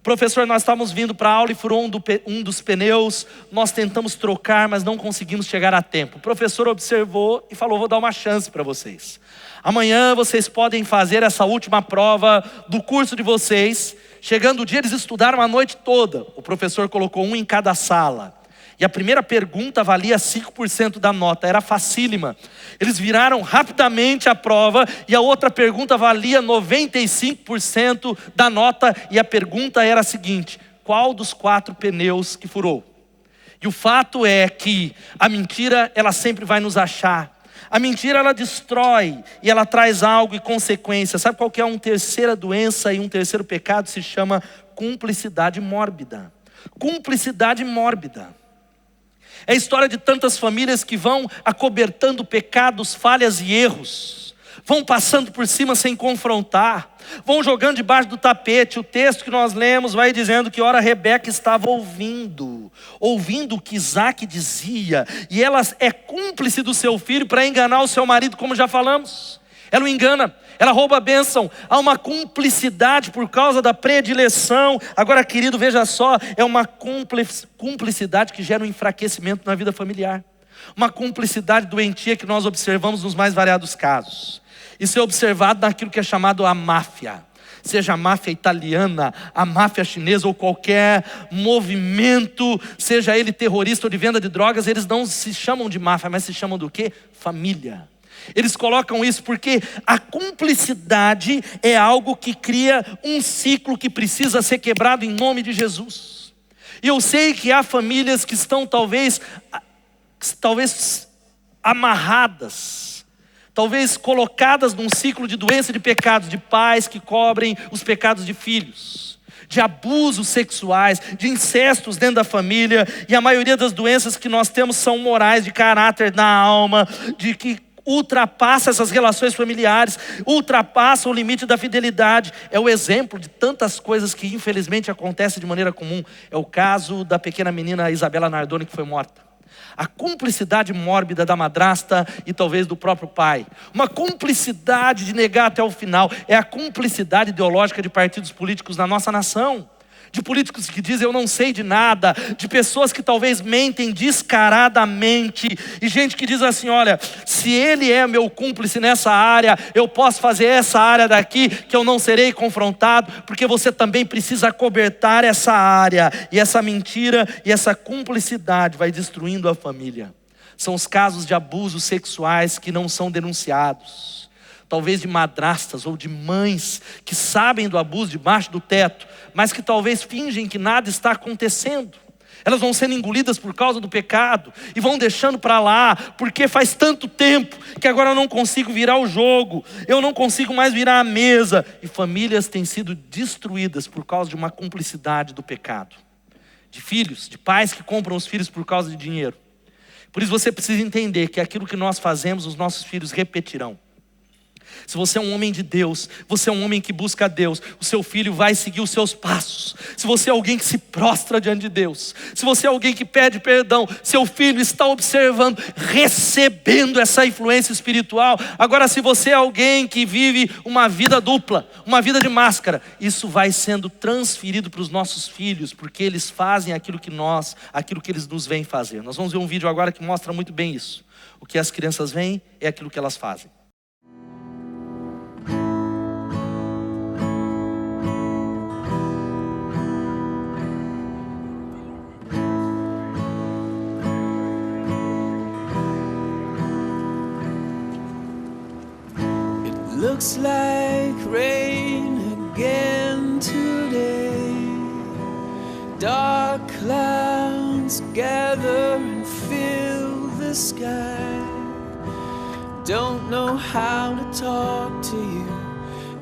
professor, nós estávamos vindo para a aula e furou um dos pneus, nós tentamos trocar, mas não conseguimos chegar a tempo. O professor observou e falou: vou dar uma chance para vocês. Amanhã vocês podem fazer essa última prova do curso de vocês. Chegando o dia, eles estudaram a noite toda. O professor colocou um em cada sala. E a primeira pergunta valia 5% da nota, era facílima. Eles viraram rapidamente a prova e a outra pergunta valia 95% da nota. E a pergunta era a seguinte: qual dos 4 pneus que furou? E o fato é que a mentira, ela sempre vai nos achar. A mentira, ela destrói e ela traz algo e consequência. Sabe qual que é uma terceira doença e um terceiro pecado? Se chama cumplicidade mórbida. Cumplicidade mórbida. É a história de tantas famílias que vão acobertando pecados, falhas e erros. Vão passando por cima sem confrontar. Vão jogando debaixo do tapete. O texto que nós lemos vai dizendo que ora Rebeca estava ouvindo o que Isaac dizia. E ela é cúmplice do seu filho para enganar o seu marido, como já falamos. Ela o engana, ela rouba a bênção. Há uma cumplicidade por causa da predileção. Agora, querido, veja só, é uma cumplicidade que gera um enfraquecimento na vida familiar. Uma cumplicidade doentia que nós observamos nos mais variados casos. Isso é observado naquilo que é chamado a máfia. Seja a máfia italiana, a máfia chinesa ou qualquer movimento, seja ele terrorista ou de venda de drogas, eles não se chamam de máfia, mas se chamam do quê? Família. Eles colocam isso porque a cumplicidade é algo que cria um ciclo que precisa ser quebrado em nome de Jesus. E eu sei que há famílias que estão talvez amarradas, talvez colocadas num ciclo de doença, de pecados, de pais que cobrem os pecados de filhos, de abusos sexuais, de incestos dentro da família. E a maioria das doenças que nós temos são morais, de caráter, na alma, de que ultrapassa essas relações familiares, ultrapassa o limite da fidelidade. É o exemplo de tantas coisas que infelizmente acontecem de maneira comum. É o caso da pequena menina Isabela Nardoni, que foi morta. A cumplicidade mórbida da madrasta e talvez do próprio pai. Uma cumplicidade de negar até o final. É a cumplicidade ideológica de partidos políticos na nossa nação. De políticos que dizem eu não sei de nada. De pessoas que talvez mentem descaradamente. E gente que diz assim, olha, se ele é meu cúmplice nessa área, eu posso fazer essa área daqui que eu não serei confrontado, porque você também precisa acobertar essa área. E essa mentira e essa cumplicidade vai destruindo a família. São os casos de abusos sexuais que não são denunciados. Talvez de madrastas ou de mães que sabem do abuso debaixo do teto, mas que talvez fingem que nada está acontecendo. Elas vão sendo engolidas por causa do pecado e vão deixando para lá, porque faz tanto tempo que agora eu não consigo virar o jogo, eu não consigo mais virar a mesa. E famílias têm sido destruídas por causa de uma cumplicidade do pecado. De filhos, de pais que compram os filhos por causa de dinheiro. Por isso você precisa entender que aquilo que nós fazemos, os nossos filhos repetirão. Se você é um homem de Deus, você é um homem que busca Deus, o seu filho vai seguir os seus passos. Se você é alguém que se prostra diante de Deus, se você é alguém que pede perdão, seu filho está observando, recebendo essa influência espiritual. Agora, se você é alguém que vive uma vida dupla, uma vida de máscara, isso vai sendo transferido para os nossos filhos, porque eles fazem aquilo que eles nos veem fazer. Nós vamos ver um vídeo agora que mostra muito bem isso. O que as crianças veem é aquilo que elas fazem. Looks like rain again today. Dark clouds gather and fill the sky. Don't know how to talk to you,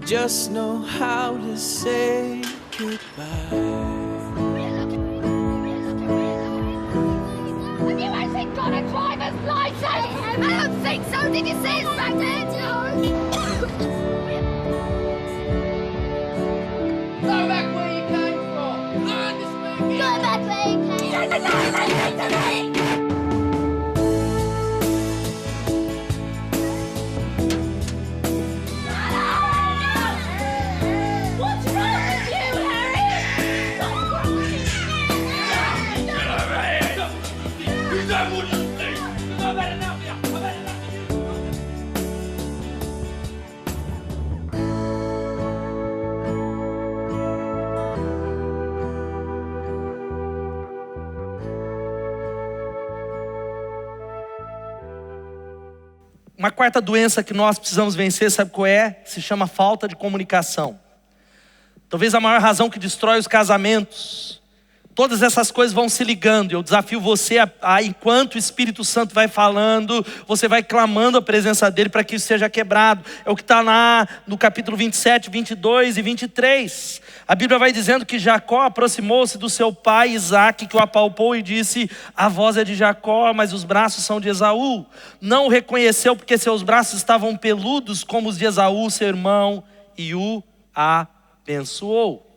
just know how to say goodbye. Have you actually got a driver's license? I don't think so. Did you see it back there? Go back where you came from. Learn to speak. Go back where you came from. You don't know anything to me. What's wrong with you, Harry? Stop crying. Get over here. You don't want to speak. I've had enough of you. I've had enough of you. Uma quarta doença que nós precisamos vencer, sabe qual é? Se chama falta de comunicação. Talvez a maior razão que destrói os casamentos Todas essas coisas vão se ligando. Eu desafio você a enquanto o Espírito Santo vai falando, você vai clamando a presença dele para que isso seja quebrado. É o que está lá no capítulo 27, 22 e 23. A Bíblia vai dizendo que Jacó aproximou-se do seu pai Isaque, que o apalpou e disse: a voz é de Jacó, mas os braços são de Esaú. Não o reconheceu porque seus braços estavam peludos como os de Esaú, seu irmão, e o abençoou.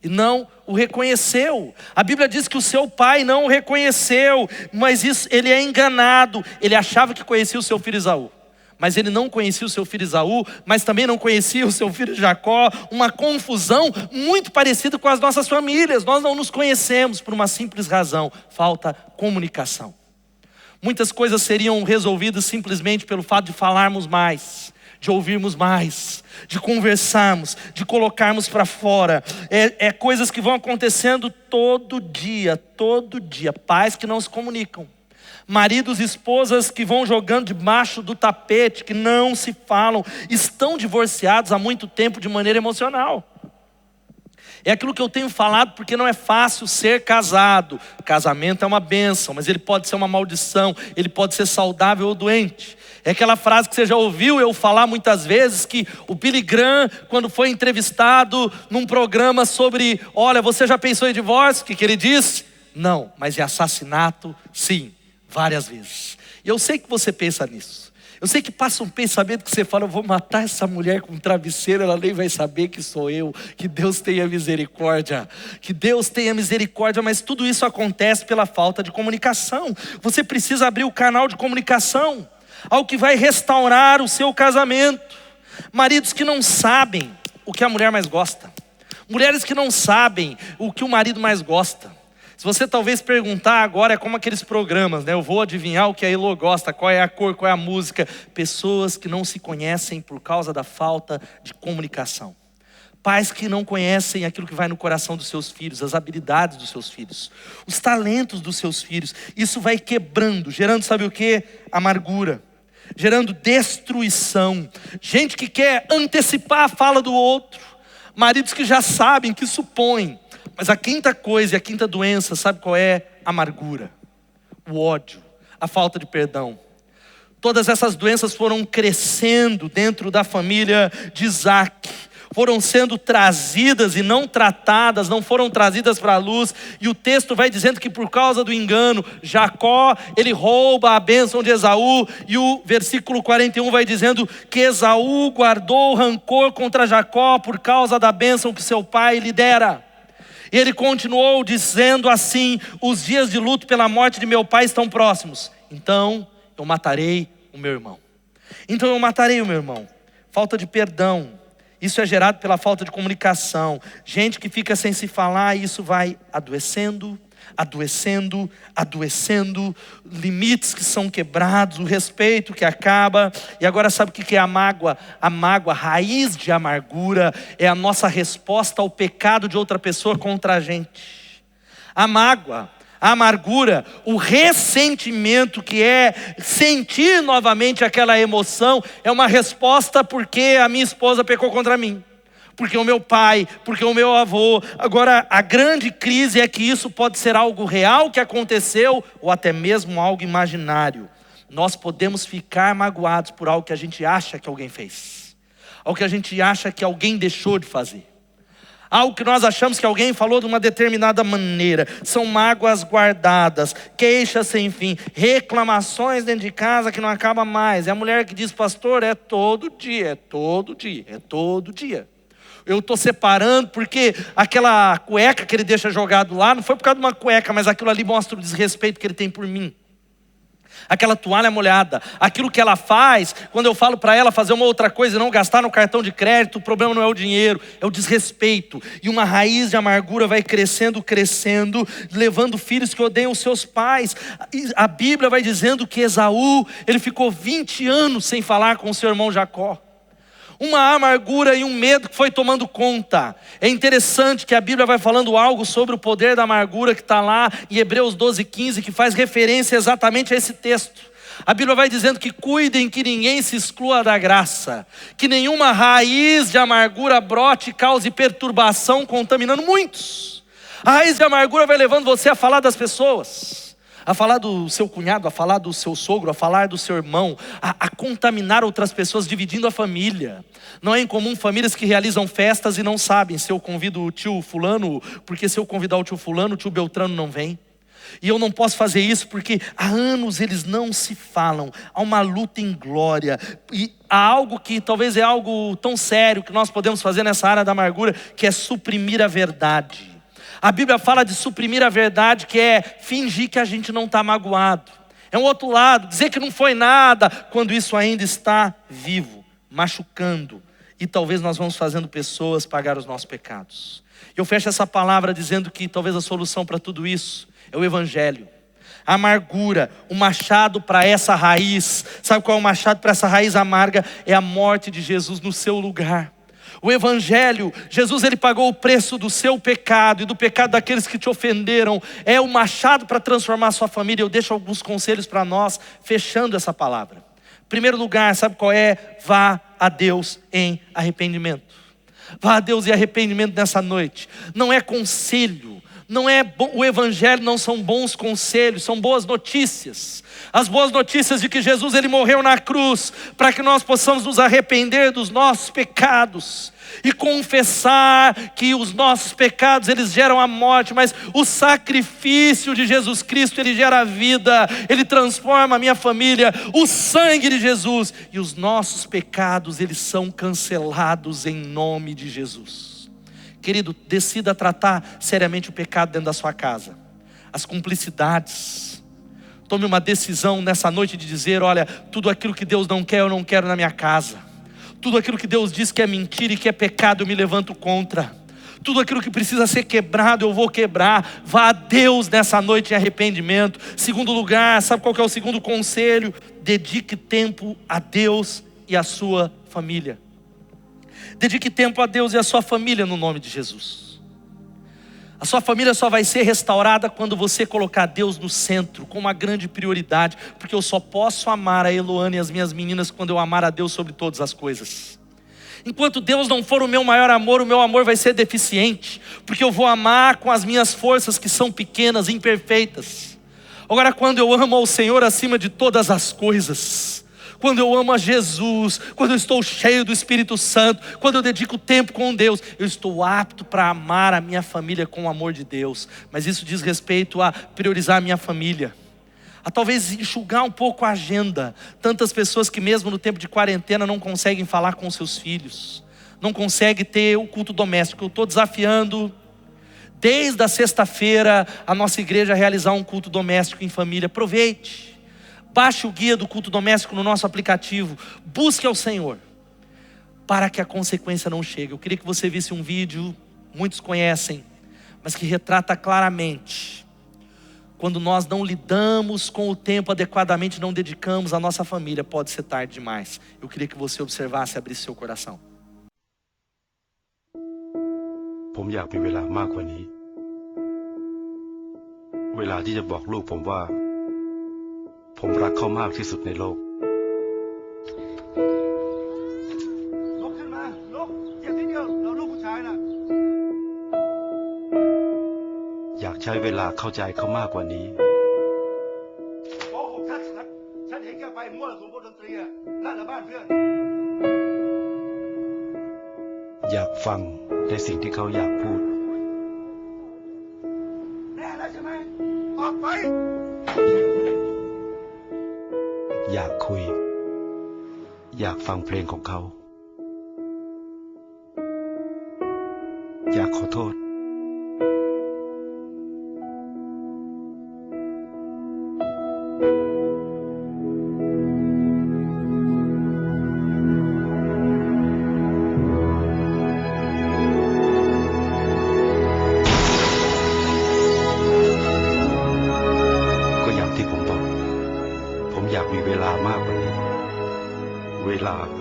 E não o reconheceu. A Bíblia diz que o seu pai não o reconheceu, mas isso, ele é enganado. Ele achava que conhecia o seu filho Esaú, mas ele não conhecia o seu filho Esaú, mas também não conhecia o seu filho Jacó. Uma confusão muito parecida com as nossas famílias. Nós não nos conhecemos por uma simples razão: falta comunicação. Muitas coisas seriam resolvidas simplesmente pelo fato de falarmos mais, de ouvirmos mais, de conversarmos, de colocarmos para fora. É coisas que vão acontecendo todo dia. Pais que não se comunicam, maridos e esposas que vão jogando debaixo do tapete, que não se falam, estão divorciados há muito tempo de maneira emocional. É aquilo que eu tenho falado, porque não é fácil ser casado. Casamento é uma bênção, mas ele pode ser uma maldição, ele pode ser saudável ou doente. É aquela frase que você já ouviu eu falar muitas vezes, que o Billy Graham, quando foi entrevistado num programa sobre, olha, você já pensou em divórcio? O que ele disse? Não, mas em assassinato, sim, várias vezes. E eu sei que você pensa nisso. Eu sei que passa um pensamento que você fala: eu vou matar essa mulher com um travesseiro, ela nem vai saber que sou eu. Que Deus tenha misericórdia. Que Deus tenha misericórdia. Mas tudo isso acontece pela falta de comunicação. Você precisa abrir o canal de comunicação, algo que vai restaurar o seu casamento. Maridos que não sabem o que a mulher mais gosta. Mulheres que não sabem o que o marido mais gosta. Se você talvez perguntar agora, é como aqueles programas, né? Eu vou adivinhar o que a Elô gosta, qual é a cor, qual é a música. Pessoas que não se conhecem por causa da falta de comunicação. Pais que não conhecem aquilo que vai no coração dos seus filhos, as habilidades dos seus filhos, os talentos dos seus filhos. Isso vai quebrando, gerando, sabe o quê? Amargura, gerando destruição. Gente que quer antecipar a fala do outro. Maridos que já sabem, que supõem. Mas a quinta coisa e a quinta doença, sabe qual é? Amargura, o ódio, a falta de perdão. Todas essas doenças foram crescendo dentro da família de Isaque. Foram sendo trazidas e não tratadas, não foram trazidas para a luz. E o texto vai dizendo que por causa do engano, Jacó, ele rouba a bênção de Esaú. E o versículo 41 vai dizendo que Esaú guardou rancor contra Jacó por causa da bênção que seu pai lhe dera. E ele continuou dizendo assim: os dias de luto pela morte de meu pai estão próximos. Então eu matarei o meu irmão. Falta de perdão. Isso é gerado pela falta de comunicação. Gente que fica sem se falar, e isso vai adoecendo. Limites que são quebrados, o respeito que acaba. E agora sabe o que é a mágoa? A mágoa, raiz de amargura, é a nossa resposta ao pecado de outra pessoa contra a gente. A mágoa, a amargura, o ressentimento, que é sentir novamente aquela emoção, é uma resposta porque a minha esposa pecou contra mim, porque o meu pai, porque o meu avô. Agora, a grande crise é que isso pode ser algo real que aconteceu, ou até mesmo algo imaginário. Nós podemos ficar magoados por algo que a gente acha que alguém fez, algo que a gente acha que alguém deixou de fazer, algo que nós achamos que alguém falou de uma determinada maneira. São mágoas guardadas, queixas sem fim, reclamações dentro de casa que não acaba mais. É a mulher que diz: pastor, é todo dia. Eu estou separando porque aquela cueca que ele deixa jogado lá, não foi por causa de uma cueca, mas aquilo ali mostra o desrespeito que ele tem por mim. Aquela toalha molhada, aquilo que ela faz, quando eu falo para ela fazer uma outra coisa e não gastar no cartão de crédito, o problema não é o dinheiro, é o desrespeito. E uma raiz de amargura vai crescendo, levando filhos que odeiam os seus pais. A Bíblia vai dizendo que Esaú, ele ficou 20 anos sem falar com o seu irmão Jacó. Uma amargura e um medo que foi tomando conta. É interessante que a Bíblia vai falando algo sobre o poder da amargura, que está lá em Hebreus 12:15, que faz referência exatamente a esse texto. A Bíblia vai dizendo que cuidem que ninguém se exclua da graça, que nenhuma raiz de amargura brote e cause perturbação, contaminando muitos. A raiz de amargura vai levando você a falar das pessoas, a falar do seu cunhado, a falar do seu sogro, a falar do seu irmão, a contaminar outras pessoas, dividindo a família. Não é incomum famílias que realizam festas e não sabem se eu convido o tio fulano, porque se eu convidar o tio Beltrano não vem. E eu não posso fazer isso porque há anos eles não se falam. Há uma luta em glória. E há algo que talvez é algo tão sério que nós podemos fazer nessa área da amargura, que é suprimir a verdade. A Bíblia fala de suprimir a verdade, que é fingir que a gente não está magoado. É um outro lado, dizer que não foi nada, quando isso ainda está vivo, machucando. E talvez nós vamos fazendo pessoas pagar os nossos pecados. Eu fecho essa palavra dizendo que talvez a solução para tudo isso é o Evangelho. A amargura, o machado para essa raiz. Sabe qual é o machado para essa raiz amarga? É a morte de Jesus no seu lugar. O Evangelho, Jesus ele pagou o preço do seu pecado e do pecado daqueles que te ofenderam. É o machado para transformar a sua família. Eu deixo alguns conselhos para nós, fechando essa palavra. Primeiro lugar, sabe qual é? Vá a Deus em arrependimento. Vá a Deus em arrependimento nessa noite. Não é conselho. Não é o Evangelho não são bons conselhos, são boas notícias. As boas notícias de que Jesus ele morreu na cruz para que nós possamos nos arrepender dos nossos pecados e confessar que os nossos pecados eles geram a morte, mas o sacrifício de Jesus Cristo ele gera a vida, ele transforma a minha família. O sangue de Jesus e os nossos pecados eles são cancelados em nome de Jesus. Querido, decida tratar seriamente o pecado dentro da sua casa. As cumplicidades. Tome uma decisão nessa noite de dizer, olha, tudo aquilo que Deus não quer, eu não quero na minha casa. Tudo aquilo que Deus diz que é mentira e que é pecado, eu me levanto contra. Tudo aquilo que precisa ser quebrado, eu vou quebrar. Vá a Deus nessa noite em arrependimento. Segundo lugar, sabe qual que é o segundo conselho? Dedique tempo a Deus e a sua família. Dedique tempo a Deus e a sua família no nome de Jesus. A sua família só vai ser restaurada quando você colocar Deus no centro, com uma grande prioridade. Porque eu só posso amar a Eloane e as minhas meninas quando eu amar a Deus sobre todas as coisas. Enquanto Deus não for o meu maior amor, o meu amor vai ser deficiente. Porque eu vou amar com as minhas forças que são pequenas, imperfeitas. Agora quando eu amo ao Senhor acima de todas as coisas, quando eu amo a Jesus, quando eu estou cheio do Espírito Santo, quando eu dedico tempo com Deus, eu estou apto para amar a minha família com o amor de Deus. Mas isso diz respeito a priorizar a minha família, a talvez enxugar um pouco a agenda. Tantas pessoas que mesmo no tempo de quarentena não conseguem falar com seus filhos, não conseguem ter o culto doméstico. Eu estou desafiando desde a sexta-feira a nossa igreja a realizar um culto doméstico em família. Aproveite. Baixe o guia do culto doméstico no nosso aplicativo. Busque ao Senhor, para que a consequência não chegue. Eu queria que você visse um vídeo, muitos conhecem, mas que retrata claramente. Quando nós não lidamos com o tempo adequadamente, não dedicamos à nossa família, pode ser tarde demais. Eu queria que você observasse e abrisse seu coração. ผมอยากมีเวลามากกว่านี้เวลาที่จะบอกลูกผมว่าผมรักเขามากที่สุดในโลกลุกขึ้นมาลุกเจ็บนิดเดียวเราลูกผู้ชายน่ะอยากใช้เวลาเข้าใจเขามากกว่านี้โกหกฉันเห็นแกไปมั่วสุมดนตรีอ่ะนั่นแหละบ้านเพื่อนอยากฟังในสิ่งที่เขาอยากพูดแน่แล้วใช่ไหมออกไปอยากคุยอยากฟังเพลงของเขาอยากขอโทษ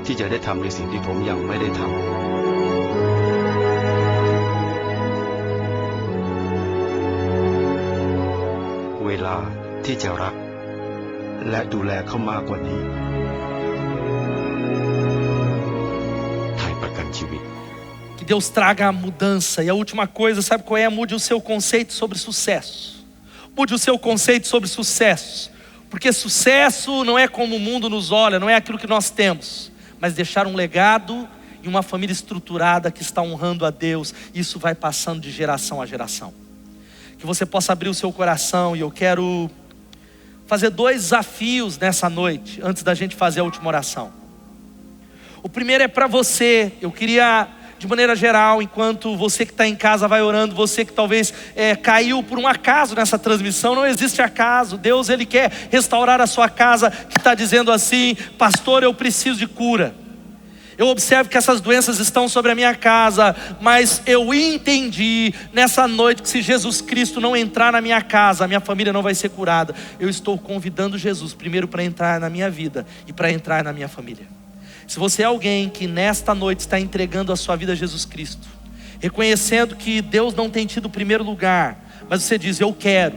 ที่จะได้ทำในสิ่งที่ผมยังไม่ได้ทำเวลาที่จะรักและดูแลเขามากกว่านี้ไทยประกันชีวิต Que Deus traga a mudança. E a última coisa, sabe qual é? Mude o seu conceito sobre sucesso. Mude o seu conceito sobre sucesso. Porque sucesso não é como o mundo nos olha, não é aquilo que nós temos, mas deixar um legado e uma família estruturada que está honrando a Deus. Isso vai passando de geração a geração. Que você possa abrir o seu coração. E eu quero fazer 2 desafios nessa noite, antes da gente fazer a última oração. O primeiro é para você. Eu queria, de maneira geral, enquanto você que está em casa vai orando, você que talvez caiu por um acaso nessa transmissão, não existe acaso. Deus, Ele quer restaurar a sua casa, que está dizendo assim: pastor, eu preciso de cura. Eu observo que essas doenças estão sobre a minha casa, mas eu entendi nessa noite que se Jesus Cristo não entrar na minha casa, a minha família não vai ser curada. Eu estou convidando Jesus primeiro para entrar na minha vida e para entrar na minha família. Se você é alguém que nesta noite está entregando a sua vida a Jesus Cristo, reconhecendo que Deus não tem tido o primeiro lugar, mas você diz: eu quero,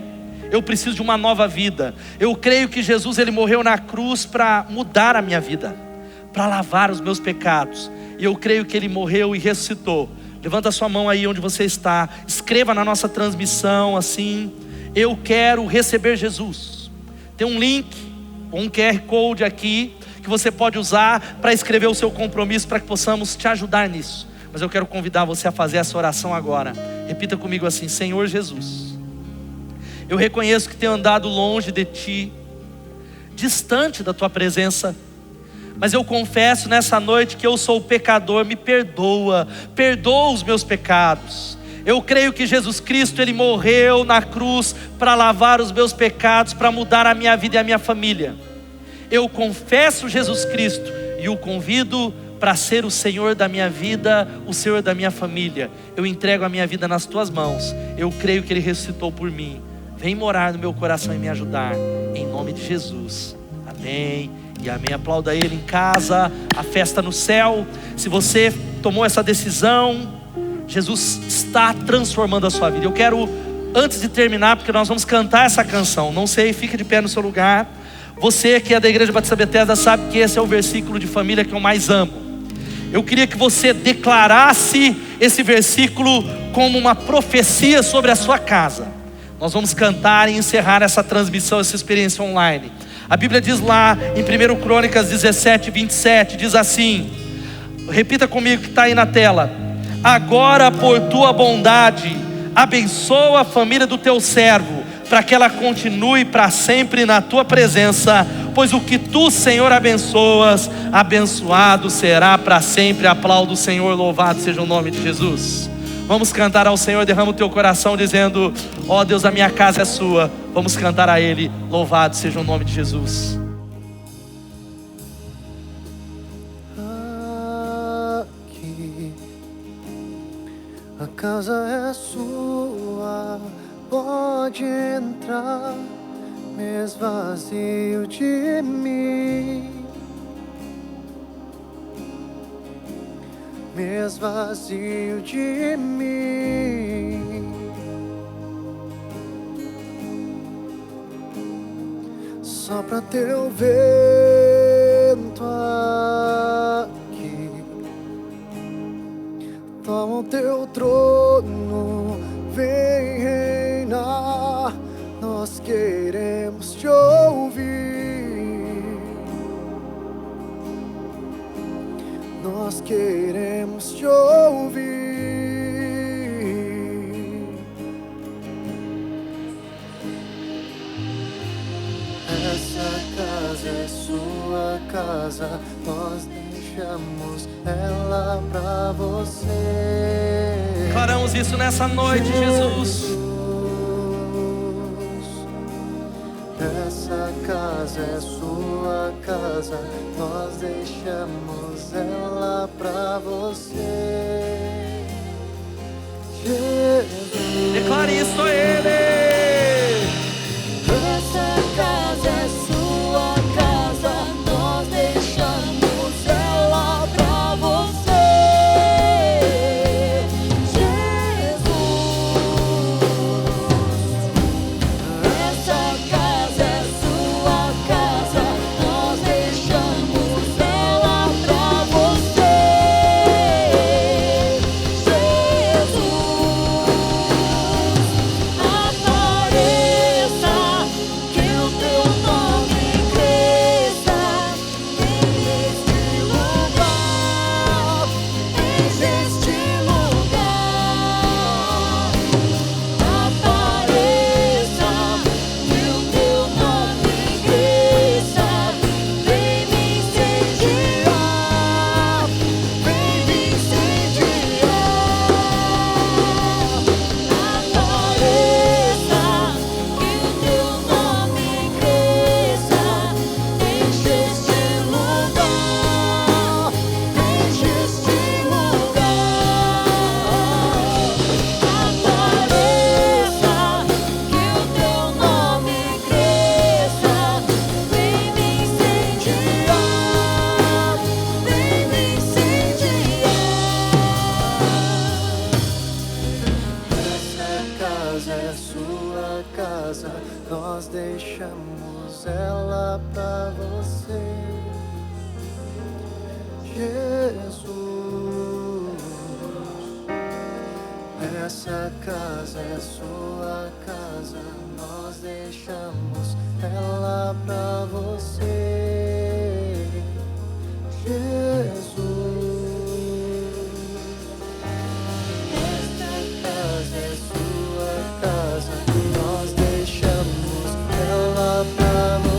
eu preciso de uma nova vida. Eu creio que Jesus, Ele morreu na cruz para mudar a minha vida, para lavar os meus pecados. E eu creio que Ele morreu e ressuscitou. Levanta a sua mão aí onde você está. Escreva na nossa transmissão assim: eu quero receber Jesus. Tem um link, um QR Code aqui, que você pode usar para escrever o seu compromisso, para que possamos te ajudar nisso. Mas eu quero convidar você a fazer essa oração agora. Repita comigo assim: Senhor Jesus, eu reconheço que tenho andado longe de Ti, distante da Tua presença, mas eu confesso nessa noite que eu sou pecador. Me perdoa, perdoa os meus pecados. Eu creio que Jesus Cristo, Ele morreu na cruz para lavar os meus pecados, para mudar a minha vida e a minha família. Eu confesso Jesus Cristo e o convido para ser o Senhor da minha vida, o Senhor da minha família. Eu entrego a minha vida nas Tuas mãos. Eu creio que Ele ressuscitou por mim. Vem morar no meu coração e me ajudar, em nome de Jesus, amém e amém. Aplauda Ele em casa, a festa no céu. Se você tomou essa decisão, Jesus está transformando a sua vida. Eu quero, antes de terminar, porque nós vamos cantar essa canção, não sei, fique de pé no seu lugar. Você que é da Igreja Batista Bethesda sabe que esse é o versículo de família que eu mais amo. Eu queria que você declarasse esse versículo como uma profecia sobre a sua casa. Nós vamos cantar e encerrar essa transmissão, essa experiência online. A Bíblia diz lá em 1 Crônicas 17, 27, diz assim, repita comigo que está aí na tela: agora por Tua bondade, abençoa a família do Teu servo, para que ela continue para sempre na Tua presença, pois o que Tu, Senhor, abençoas, abençoado será para sempre. Aplauda o Senhor, louvado seja o nome de Jesus. Vamos cantar ao Senhor, derrama o teu coração dizendo: ó Deus, a minha casa é sua. Vamos cantar a Ele, louvado seja o nome de Jesus. Aqui, a casa é sua, pode entrar, me esvazio de mim, me esvazio de mim. Sopra teu vento aqui, toma o teu trono, vem reinar. Nós queremos te ouvir, nós queremos te ouvir. Essa casa é sua casa, nós deixamos ela pra você. Declaramos isso nessa noite, Jesus. Essa casa é sua casa, nós deixamos ela pra você. Jesus, declare isso a Ele. essa casa é sua casa, nós deixamos ela pra você. Jesus, essa casa é sua casa, nós deixamos ela pra você. casa é sua casa, nós deixamos ela pra você. Jesus, essa casa é sua casa, nós deixamos ela pra você. Jesus, esta casa é sua casa, nós deixamos ela pra você.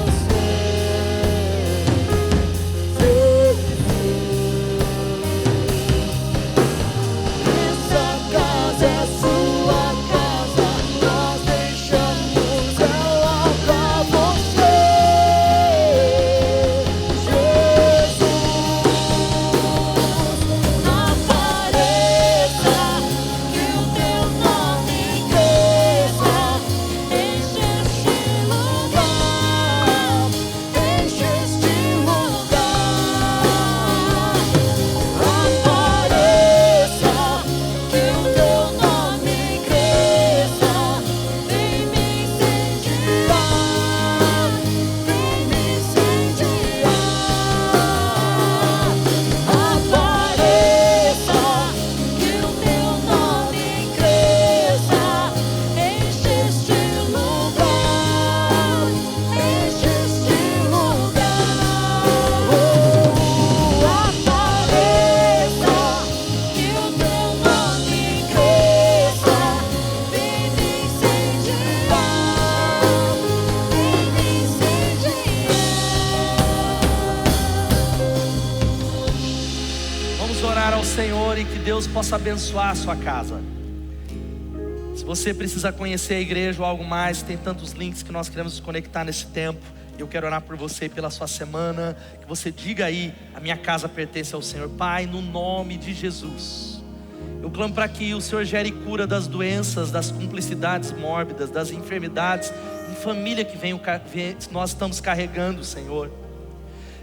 Senhor, e que Deus possa abençoar a sua casa. Se você precisa conhecer a igreja ou algo mais, tem tantos links que nós queremos nos conectar nesse tempo. Eu quero orar por você e pela sua semana. Que você diga aí: a minha casa pertence ao Senhor. Pai, no nome de Jesus, eu clamo para que o Senhor gere cura das doenças, das cumplicidades mórbidas, das enfermidades em família que nós estamos carregando, Senhor.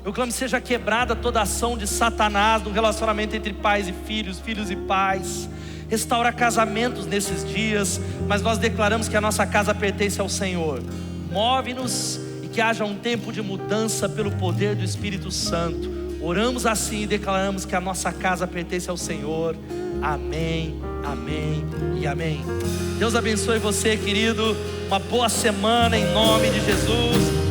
Eu clamo que seja quebrada toda ação de Satanás no relacionamento entre pais e filhos, filhos e pais. Restaura casamentos nesses dias, mas nós declaramos que a nossa casa pertence ao Senhor. Move-nos e que haja um tempo de mudança pelo poder do Espírito Santo. Oramos assim e declaramos que a nossa casa pertence ao Senhor. Amém, amém e amém. Deus abençoe você, querido. Uma boa semana em nome de Jesus.